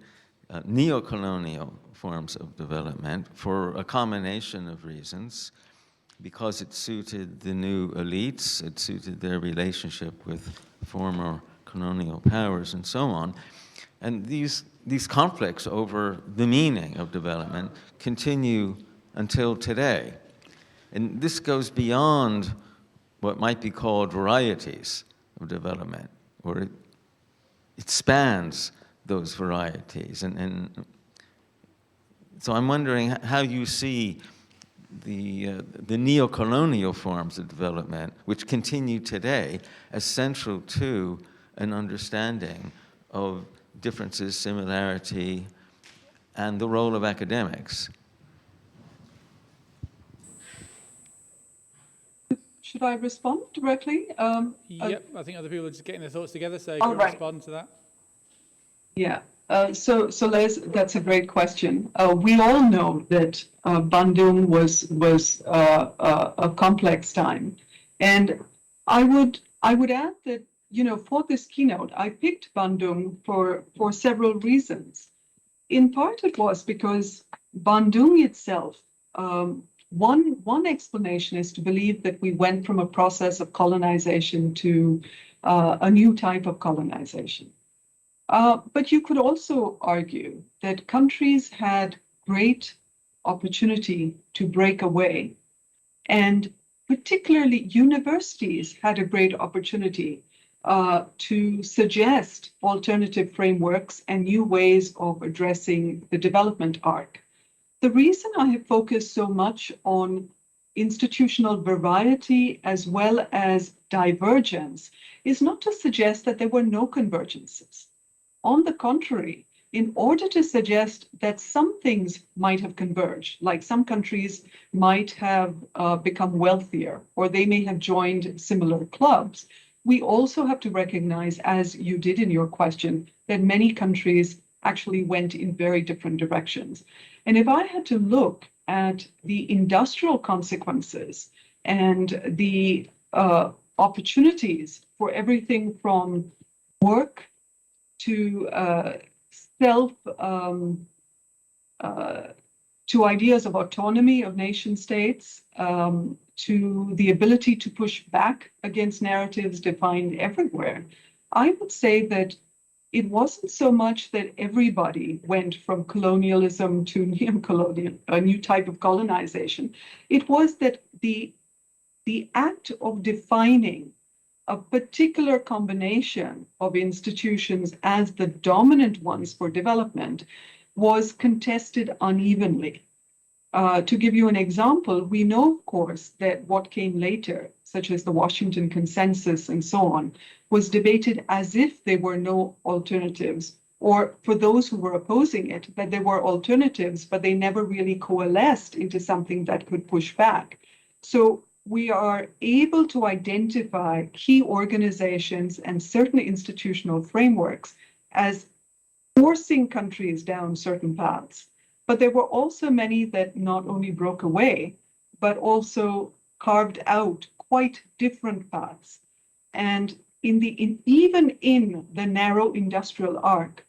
neo-colonial forms of development for a combination of reasons, because it suited the new elites, it suited their relationship with former colonial powers and so on. And these conflicts over the meaning of development continue until today. And this goes beyond what might be called varieties of development, or it spans those varieties. And so I'm wondering how you see the neo-colonial forms of development, which continue today, as central to an understanding of differences, similarity, and the role of academics. Should I respond directly? Yep, I think other people are just getting their thoughts together, so you All can right. respond to that. Yeah. So Les, that's a great question. We all know that Bandung was a complex time, and I would add that, you know, for this keynote, I picked Bandung for several reasons. In part, it was because Bandung itself. One explanation is to believe that we went from a process of colonization to a new type of colonization. But you could also argue that countries had great opportunity to break away, and particularly universities had a great opportunity to suggest alternative frameworks and new ways of addressing the development arc. The reason I have focused so much on institutional variety as well as divergence is not to suggest that there were no convergences. On the contrary, in order to suggest that some things might have converged, like some countries might have become wealthier, or they may have joined similar clubs, we also have to recognize, as you did in your question, that many countries actually went in very different directions. And if I had to look at the industrial consequences and the opportunities for everything from work to to ideas of autonomy of nation states, to the ability to push back against narratives defined everywhere, I would say that it wasn't so much that everybody went from colonialism to neo-colonial, a new type of colonization. It was that the act of defining a particular combination of institutions as the dominant ones for development was contested unevenly. To give you an example, we know, of course, that what came later, such as the Washington Consensus and so on, was debated as if there were no alternatives, or for those who were opposing it, that there were alternatives, but they never really coalesced into something that could push back. So we are able to identify key organizations and certain institutional frameworks as forcing countries down certain paths. But there were also many that not only broke away, but also carved out quite different paths. And even in the narrow industrial arc,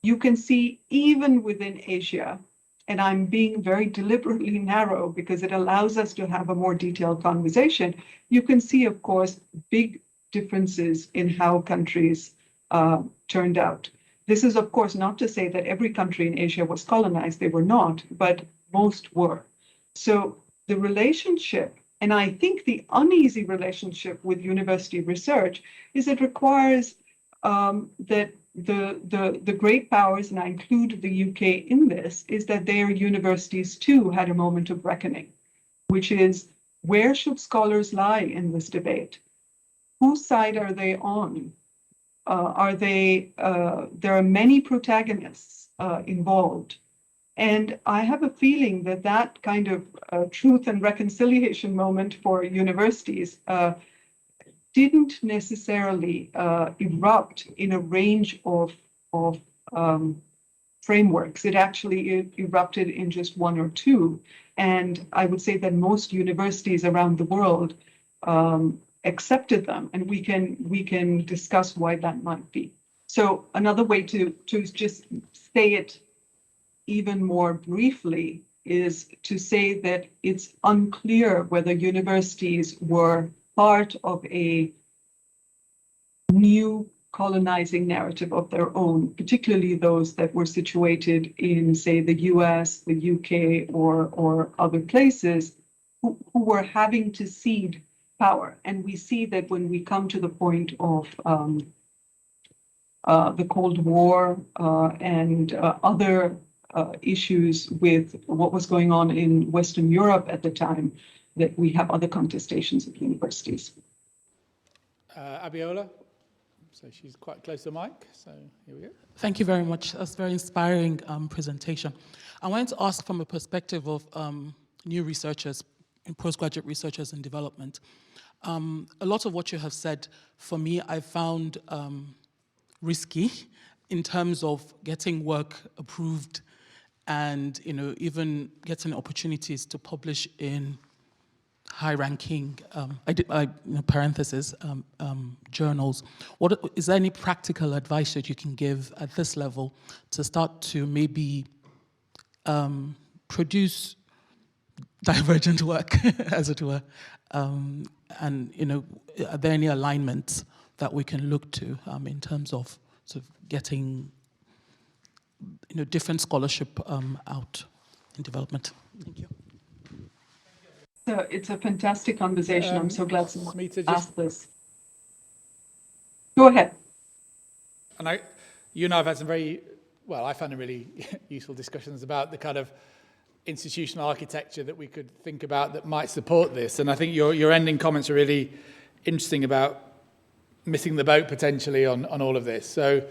you can see even within Asia, and I'm being very deliberately narrow because it allows us to have a more detailed conversation, you can see, of course, big differences in how countries turned out. This is, of course, not to say that every country in Asia was colonized. They were not, but most were. So the relationship, and I think the uneasy relationship with university research, is it requires that the great powers, and I include the UK in this, is that their universities too had a moment of reckoning, which is, where should scholars lie in this debate? Whose side are they on? There are many protagonists involved. And I have a feeling that that kind of truth and reconciliation moment for universities didn't necessarily erupt in a range of frameworks. It actually erupted in just one or two. And I would say that most universities around the world accepted them, and we can discuss why that might be. So another way to just say it even more briefly is to say that it's unclear whether universities were part of a new colonizing narrative of their own, particularly those that were situated in, say, the US, the UK, or other places who were having to cede power. And we see that when we come to the point of the Cold War and other issues with what was going on in Western Europe at the time, that we have other contestations of universities. Abiola, so she's quite close to the mic, so here we go. Thank you very much. That's a very inspiring presentation. I wanted to ask from a perspective of new researchers, postgraduate researchers in development. A lot of what you have said, for me, I found risky in terms of getting work approved and, even getting opportunities to publish in high-ranking, journals. Is there any practical advice that you can give at this level to start to maybe produce divergent work, as it were? And, are there any alignments that we can look to in terms of sort of getting different scholarship out in development? Thank you. So it's a fantastic conversation. I'm so glad someone Smita, asked this. Go ahead. And you and I have had some I found them really useful discussions about the kind of institutional architecture that we could think about that might support this. And I think your ending comments are really interesting about missing the boat potentially on all of this. So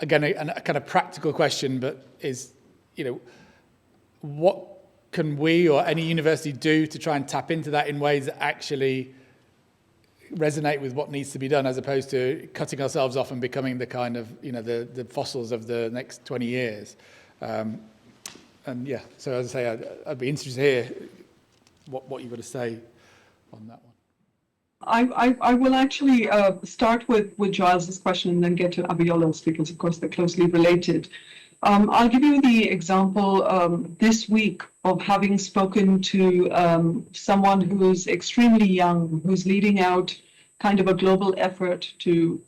again, a kind of practical question, but is, what can we or any university do to try and tap into that in ways that actually resonate with what needs to be done, as opposed to cutting ourselves off and becoming the kind of, the fossils of the next 20 years. And yeah, so as I say, I'd be interested to hear what you've got to say on that one. I will actually start with Giles's question and then get to Abiola's, because of course they're closely related. I'll give you the example this week of having spoken to someone who's extremely young, who's leading out kind of a global effort to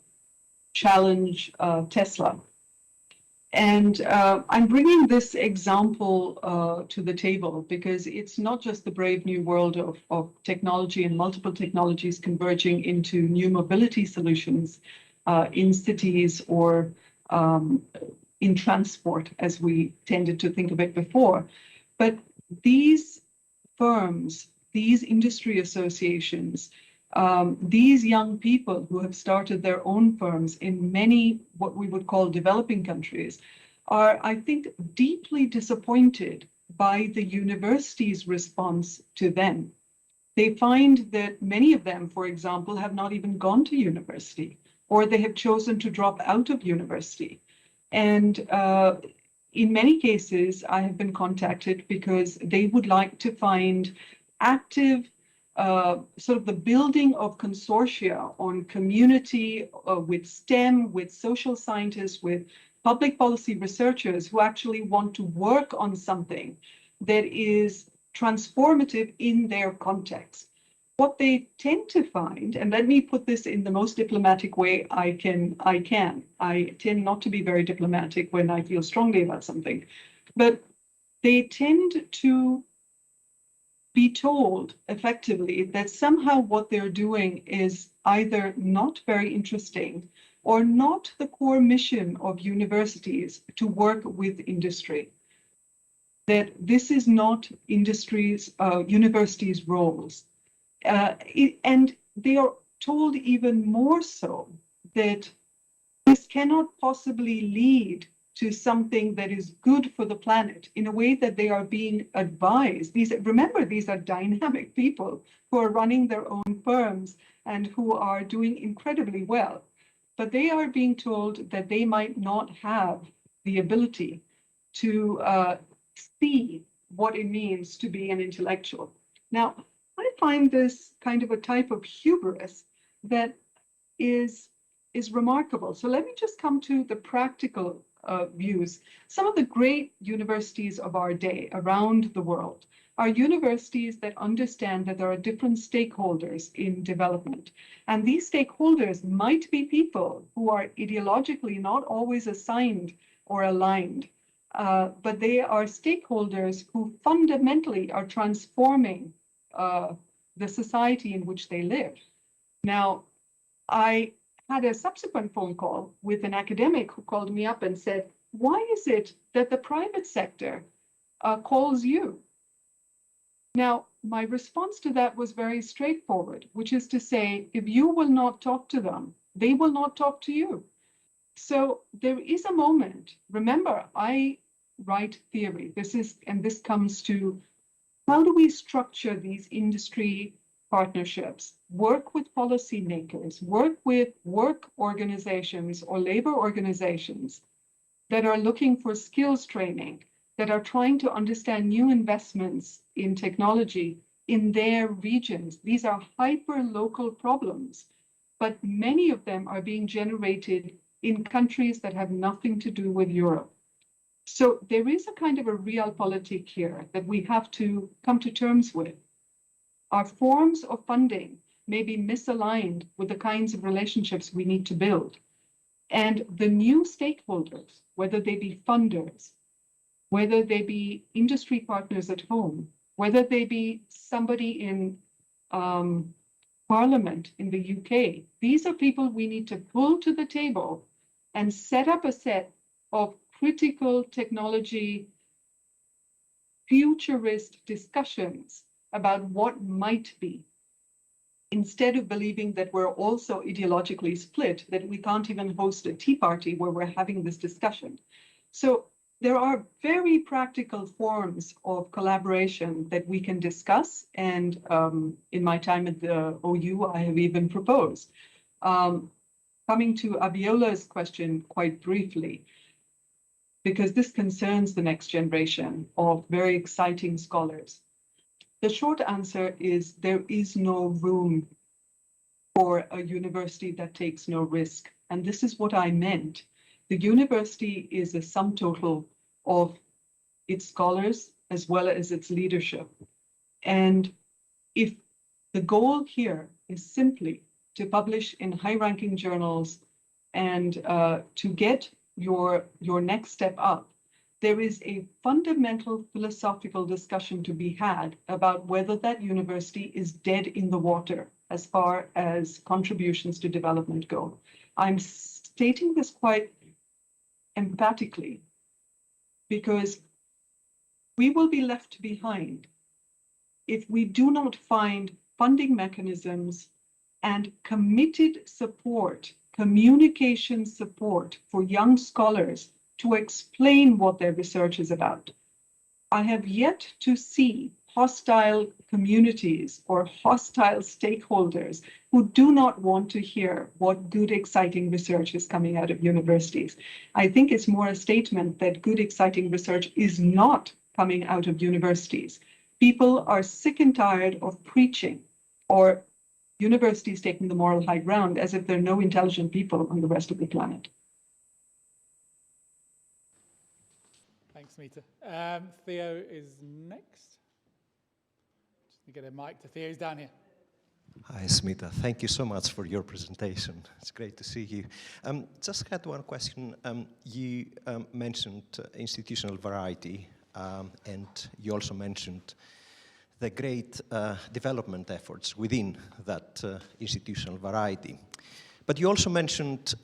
challenge Tesla. And I'm bringing this example to the table because it's not just the brave new world of technology and multiple technologies converging into new mobility solutions in cities or in transport, as we tended to think of it before. But these firms, these industry associations, these young people who have started their own firms in many what we would call developing countries are, I think, deeply disappointed by the university's response to them. They find that many of them, for example, have not even gone to university, or they have chosen to drop out of university. And in many cases, I have been contacted because they would like to find active sort of the building of consortia on community with STEM, with social scientists, with public policy researchers who actually want to work on something that is transformative in their context. What they tend to find, and let me put this in the most diplomatic way I can. I tend not to be very diplomatic when I feel strongly about something, but they tend to be told effectively that somehow what they're doing is either not very interesting or not the core mission of universities to work with industry. That this is not universities' roles. And they are told even more so that this cannot possibly lead to something that is good for the planet in a way that they are being advised. Remember, these are dynamic people who are running their own firms and who are doing incredibly well. But they are being told that they might not have the ability to see what it means to be an intellectual. Now, I find this kind of a type of hubris that is remarkable. So let me just come to the practical views. Some of the great universities of our day around the world are universities that understand that there are different stakeholders in development. And these stakeholders might be people who are ideologically not always assigned or aligned, but they are stakeholders who fundamentally are transforming the society in which they live. Now, I had a subsequent phone call with an academic who called me up and said, why is it that the private sector calls you? Now, my response to that was very straightforward, which is to say, if you will not talk to them, they will not talk to you. So there is a moment, remember, I write theory. This comes to how do we structure these industry partnerships, work with policymakers, work with work organizations or labor organizations that are looking for skills training, that are trying to understand new investments in technology in their regions. These are hyper-local problems, but many of them are being generated in countries that have nothing to do with Europe. So there is a kind of a realpolitik here that we have to come to terms with. Our forms of funding may be misaligned with the kinds of relationships we need to build. And the new stakeholders, whether they be funders, whether they be industry partners at home, whether they be somebody in Parliament in the UK, these are people we need to pull to the table and set up a set of critical technology futurist discussions about what might be, instead of believing that we're also ideologically split, that we can't even host a tea party where we're having this discussion. So there are very practical forms of collaboration that we can discuss. And in my time at the OU, I have even proposed. Coming to Abiola's question quite briefly, because this concerns the next generation of very exciting scholars. The short answer is there is no room for a university that takes no risk. And this is what I meant. The university is a sum total of its scholars as well as its leadership. And if the goal here is simply to publish in high-ranking journals and to get your next step up, there is a fundamental philosophical discussion to be had about whether that university is dead in the water as far as contributions to development go. I'm stating this quite emphatically because we will be left behind if we do not find funding mechanisms and committed support, communication support for young scholars to explain what their research is about. I have yet to see hostile communities or hostile stakeholders who do not want to hear what good, exciting research is coming out of universities. I think it's more a statement that good, exciting research is not coming out of universities. People are sick and tired of preaching or universities taking the moral high ground as if there are no intelligent people on the rest of the planet. Thanks, Smita. Theo is next. Just get a mic to Theo. He's down here. Hi, Smita. Thank you so much for your presentation. It's great to see you. Just had one question. You mentioned institutional variety, and you also mentioned the great development efforts within that institutional variety. But you also mentioned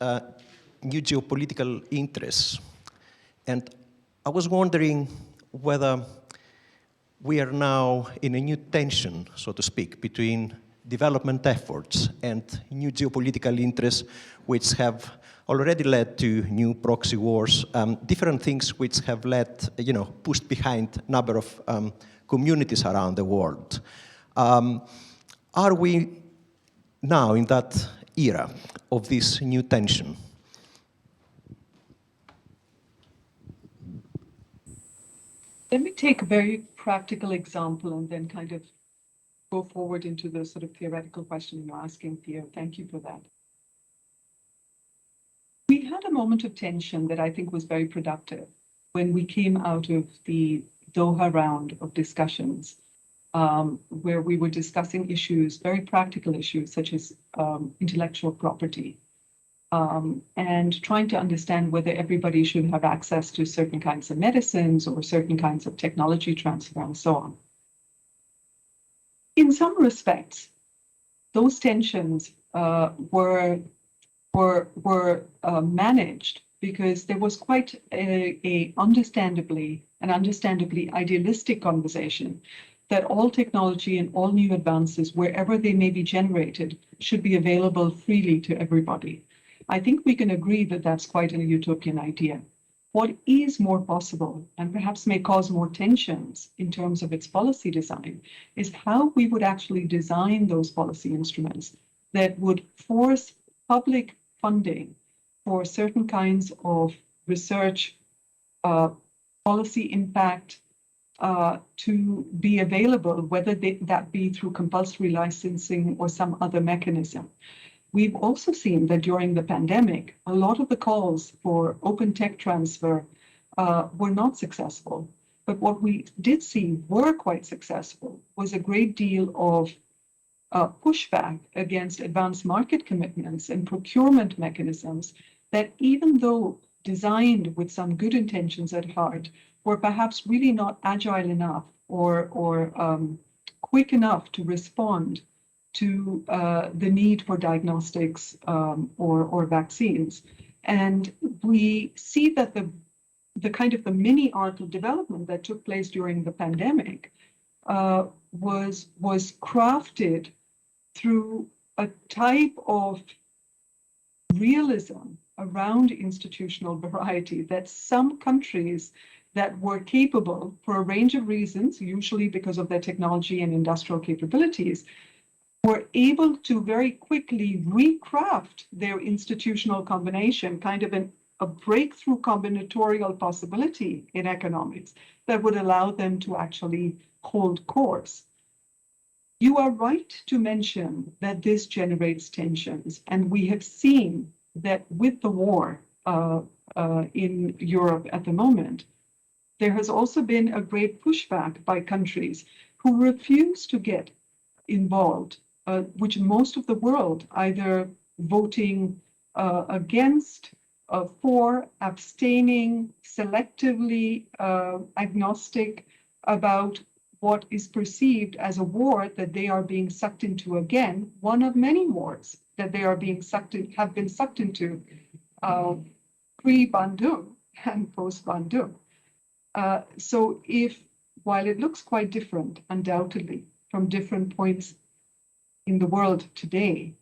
new geopolitical interests. And I was wondering whether we are now in a new tension, so to speak, between development efforts and new geopolitical interests, which have already led to new proxy wars, different things which have led, pushed behind a number of communities around the world. Are we now in that era of this new tension? Let me take a very practical example and then kind of go forward into the sort of theoretical question you're asking, Theo. Thank you for that. We had a moment of tension that I think was very productive when we came out of the Doha round of discussions, where we were discussing issues, very practical issues, such as intellectual property, and trying to understand whether everybody should have access to certain kinds of medicines or certain kinds of technology transfer and so on. In some respects, those tensions were managed because there was quite a understandably idealistic conversation that all technology and all new advances, wherever they may be generated, should be available freely to everybody. I think we can agree that that's quite a utopian idea. What is more possible, and perhaps may cause more tensions in terms of its policy design, is how we would actually design those policy instruments that would force public funding for certain kinds of research, policy impact, to be available, whether that be through compulsory licensing or some other mechanism. We've also seen that during the pandemic, a lot of the calls for open tech transfer were not successful. But what we did see were quite successful was a great deal of pushback against advanced market commitments and procurement mechanisms that, even though designed with some good intentions at heart, were perhaps really not agile enough or quick enough to respond to the need for diagnostics or vaccines. And we see that the kind of the mini arc of development that took place during the pandemic was crafted through a type of realism around institutional variety that some countries that were capable, for a range of reasons, usually because of their technology and industrial capabilities, were able to very quickly recraft their institutional combination, kind of a breakthrough combinatorial possibility in economics that would allow them to actually hold course. You are right to mention that this generates tensions, and we have seen that with the war in Europe at the moment, there has also been a great pushback by countries who refuse to get involved, which most of the world either voting against, for, abstaining, selectively agnostic about what is perceived as a war that they are being sucked into again, one of many wars that they are being sucked in, have been sucked into pre-Bandung and post-Bandung. So while it looks quite different, undoubtedly, from different points in the world today,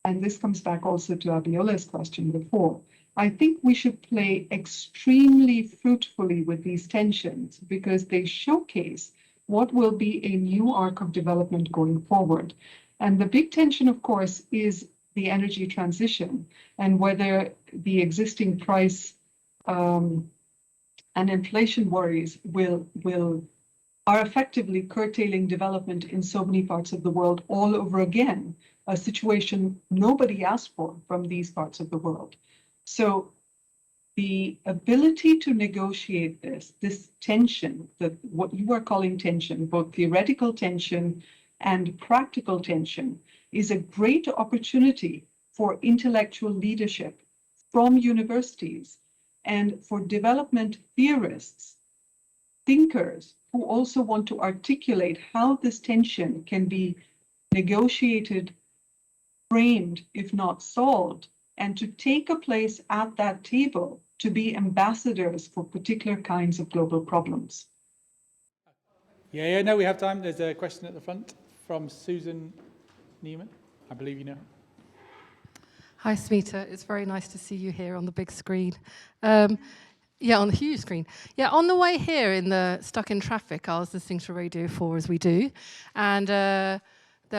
and this comes back also to Abiola's question before, I think we should play extremely fruitfully with these tensions because they showcase what will be a new arc of development going forward. And the big tension, of course, is the energy transition and whether the existing price and inflation worries are effectively curtailing development in so many parts of the world all over again, a situation nobody asked for from these parts of the world. So the ability to negotiate this tension, what you are calling tension, both theoretical tension and practical tension, is a great opportunity for intellectual leadership from universities and for development theorists, thinkers who also want to articulate how this tension can be negotiated, framed, if not solved, and to take a place at that table to be ambassadors for particular kinds of global problems. Yeah, no, we have time. There's a question at the front from Susan Neiman. I believe you know. Hi, Smita. It's very nice to see you here on the big screen. Yeah, on the huge screen. Yeah, on the way here, stuck in traffic, I was listening to Radio 4 as we do, and there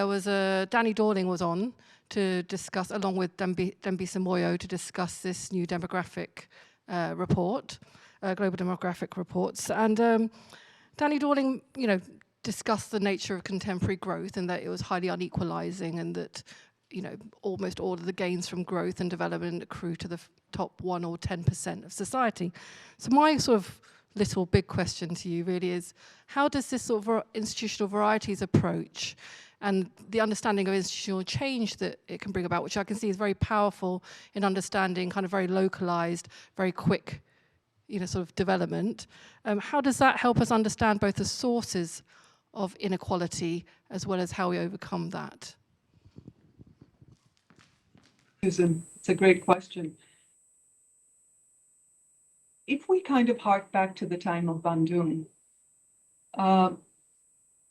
was Danny Dorling was on to discuss, along with Dembi Samoyo, to discuss this new demographic report, global demographic reports. And Danny Dorling, discussed the nature of contemporary growth and that it was highly unequalizing and that, almost all of the gains from growth and development accrue to the top 1 or 10% of society. So my sort of little big question to you really is, how does this sort of institutional varieties approach and the understanding of institutional change that it can bring about, which I can see is very powerful in understanding kind of very localized, very quick, sort of development. How does that help us understand both the sources of inequality as well as how we overcome that? Susan, it's a great question. If we kind of hark back to the time of Bandung,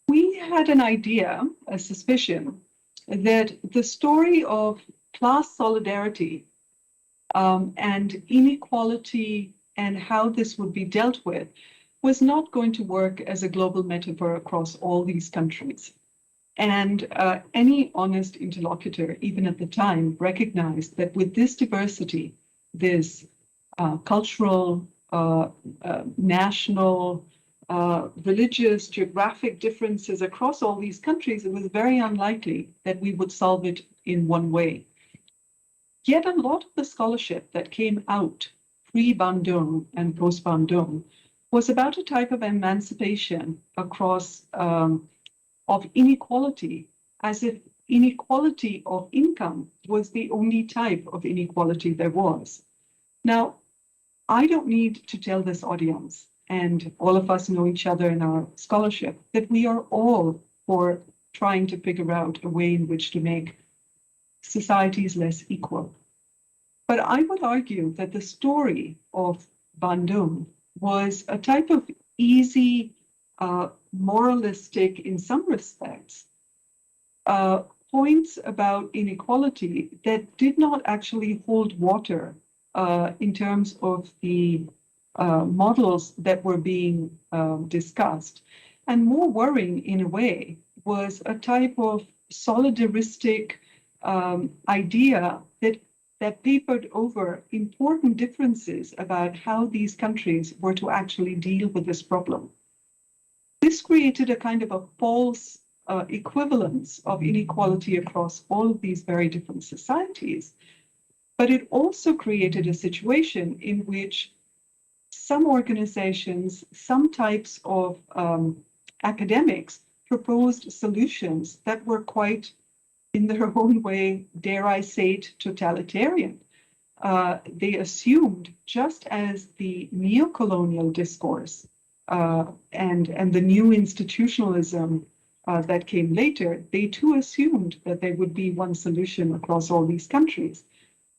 we had an idea, a suspicion, that the story of class solidarity and inequality and how this would be dealt with was not going to work as a global metaphor across all these countries. And any honest interlocutor, even at the time, recognized that with this diversity, this cultural, national, religious, geographic differences across all these countries, it was very unlikely that we would solve it in one way. Yet a lot of the scholarship that came out pre-Bandung and post-Bandung was about a type of emancipation across of inequality, as if inequality of income was the only type of inequality there was. Now, I don't need to tell this audience, and all of us know each other in our scholarship, that we are all for trying to figure out a way in which to make societies less equal. But I would argue that the story of Bandung was a type of easy, moralistic, in some respects, points about inequality that did not actually hold water in terms of the models that were being discussed. And more worrying, in a way, was a type of solidaristic idea that papered over important differences about how these countries were to actually deal with this problem. This created a kind of a false equivalence of inequality across all of these very different societies. But it also created a situation in which some organizations, some types of academics proposed solutions that were quite, in their own way, dare I say it, totalitarian. They assumed, just as the neo-colonial discourse and the new institutionalism that came later, they too assumed that there would be one solution across all these countries.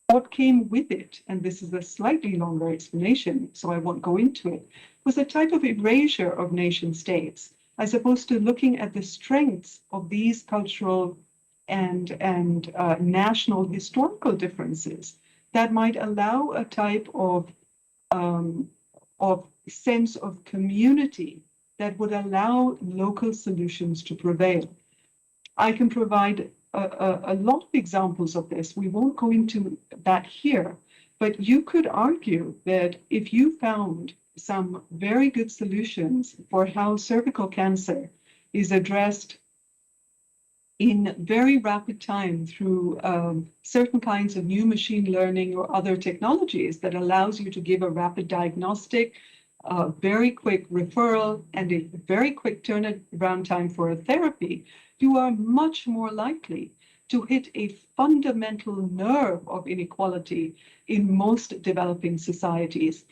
What came with it, and this is a slightly longer explanation, so I won't go into it, was a type of erasure of nation states, as opposed to looking at the strengths of these cultural and national historical differences that might allow a type of sense of community that would allow local solutions to prevail. I can provide a lot of examples of this. We won't go into that here, but you could argue that if you found some very good solutions for how cervical cancer is addressed in very rapid time through certain kinds of new machine learning or other technologies that allows you to give a rapid diagnostic, very quick referral, and a very quick turnaround time for a therapy, you are much more likely to hit a fundamental nerve of inequality in most developing societies.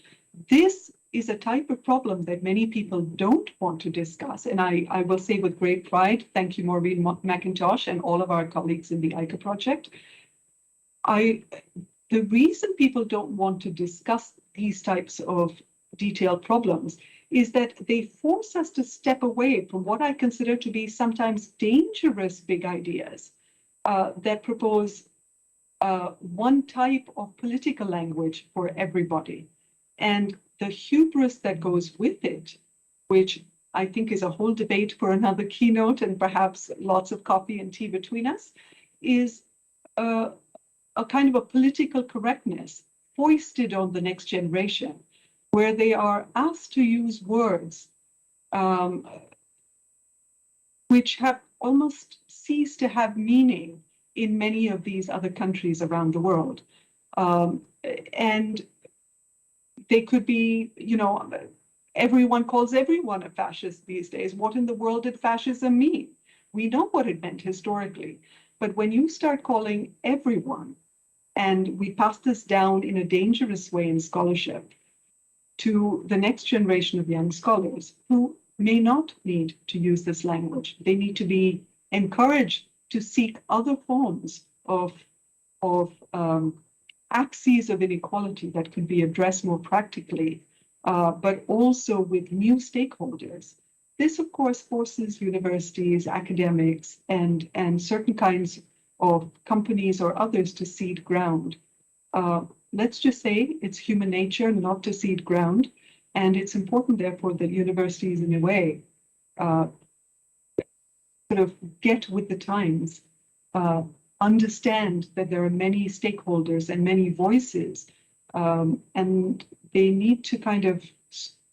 This is a type of problem that many people don't want to discuss. And I will say with great pride, thank you, Maureen McIntosh, and all of our colleagues in the ICA project. The reason people don't want to discuss these types of detailed problems is that they force us to step away from what I consider to be sometimes dangerous big ideas that propose one type of political language for everybody. And the hubris that goes with it, which I think is a whole debate for another keynote and perhaps lots of coffee and tea between us, is a kind of a political correctness foisted on the next generation, where they are asked to use words which have almost ceased to have meaning in many of these other countries around the world. And they could be, everyone calls everyone a fascist these days. What in the world did fascism mean? We know what it meant historically. But when you start calling everyone, and we pass this down in a dangerous way in scholarship to the next generation of young scholars who may not need to use this language. They need to be encouraged to seek other forms of axes of inequality that could be addressed more practically, but also with new stakeholders. This, of course, forces universities, academics, and certain kinds of companies or others to cede ground. Let's just say it's human nature not to cede ground, and it's important, therefore, that universities, in a way, sort of get with the times, understand that there are many stakeholders and many voices, and they need to kind of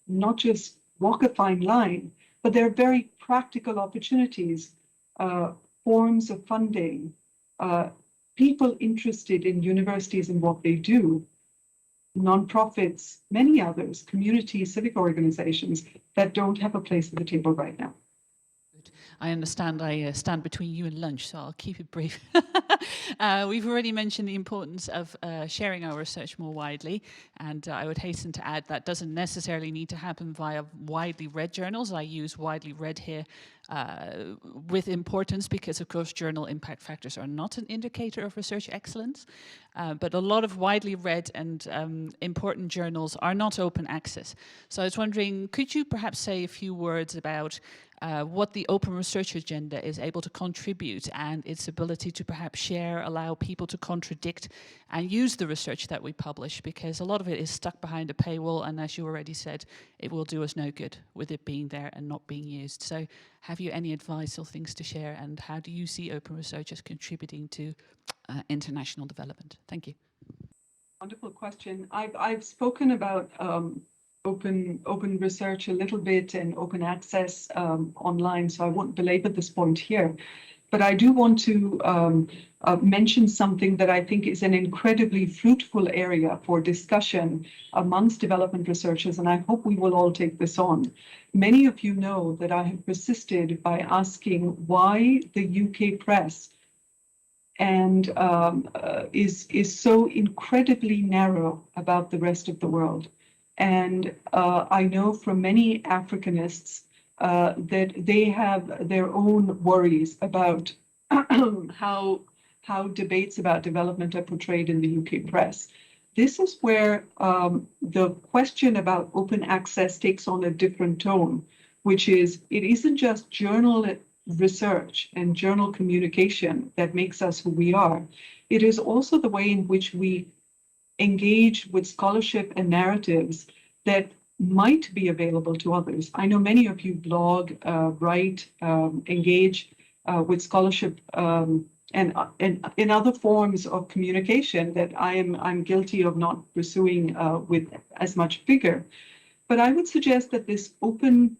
not just walk a fine line, but there are very practical opportunities, forms of funding, people interested in universities and what they do, nonprofits, many others, communities, civic organizations that don't have a place at the table right now. I understand I stand between you and lunch, so I'll keep it brief. We've already mentioned the importance of sharing our research more widely, and I would hasten to add that doesn't necessarily need to happen via widely read journals. I use widely read here with importance because, of course, journal impact factors are not an indicator of research excellence, but a lot of widely read and important journals are not open access. So I was wondering, could you perhaps say a few words about what the open research agenda is able to contribute and its ability to perhaps share, allow people to contradict and use the research that we publish, because a lot of it is stuck behind a paywall, and as you already said, it will do us no good with it being there and not being used. So have you any advice or things to share, and how do you see open research as contributing to international development? Thank you. Wonderful question. I've spoken about open research a little bit and open access online, so I won't belabor this point here. But I do want to mention something that I think is an incredibly fruitful area for discussion amongst development researchers, and I hope we will all take this on. Many of you know that I have persisted by asking why the UK press and is so incredibly narrow about the rest of the world. And I know from many Africanists that they have their own worries about how debates about development are portrayed in the UK press. This is where the question about open access takes on a different tone, which is it isn't just journal research and journal communication that makes us who we are. It is also the way in which we engage with scholarship and narratives that might be available to others. I know many of you blog, write, engage with scholarship and in other forms of communication that I'm guilty of not pursuing with as much vigor. But I would suggest that this open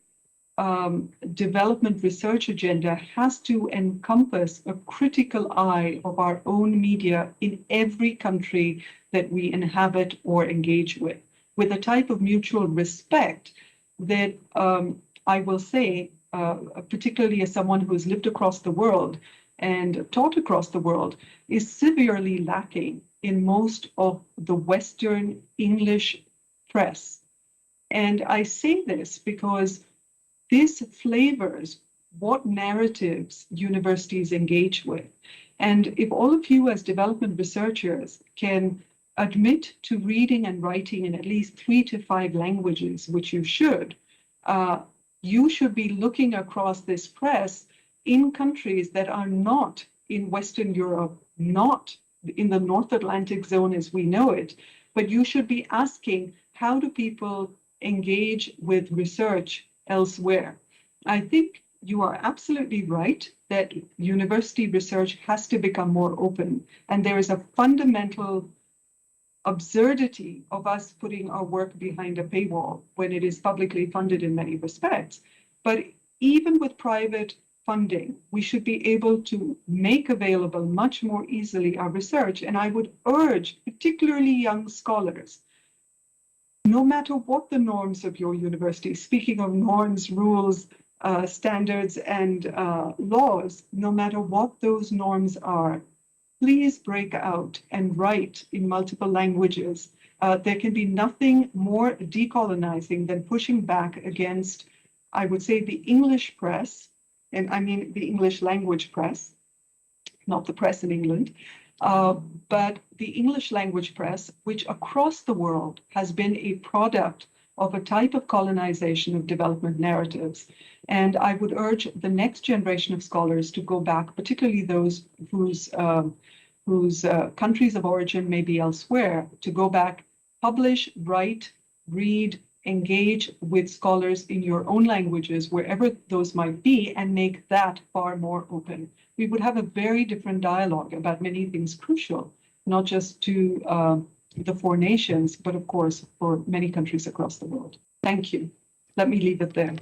development research agenda has to encompass a critical eye of our own media in every country that we inhabit or engage with a type of mutual respect that I will say, particularly as someone who has lived across the world and taught across the world, is severely lacking in most of the Western English press. And I say this because this flavors what narratives universities engage with. And if all of you as development researchers can admit to reading and writing in at least 3 to 5 languages, which you should be looking across this press in countries that are not in Western Europe, not in the North Atlantic zone as we know it, but you should be asking, how do people engage with research elsewhere? I think you are absolutely right that university research has to become more open, and there is a fundamental absurdity of us putting our work behind a paywall when it is publicly funded in many respects. But even with private funding, we should be able to make available much more easily our research. And I would urge particularly young scholars, no matter what the norms of your university, speaking of norms, rules, standards, and laws, no matter what those norms are, please break out and write in multiple languages. There can be nothing more decolonizing than pushing back against, I would say, the English press, and I mean the English language press, not the press in England, but the English language press, which across the world has been a product of a type of colonization of development narratives. And I would urge the next generation of scholars to go back, particularly those whose countries of origin may be elsewhere, to go back, publish, write, read, engage with scholars in your own languages, wherever those might be, and make that far more open. We would have a very different dialogue about many things crucial, not just to the 4 nations, but of course for many countries across the world. Thank you. Let me leave it there.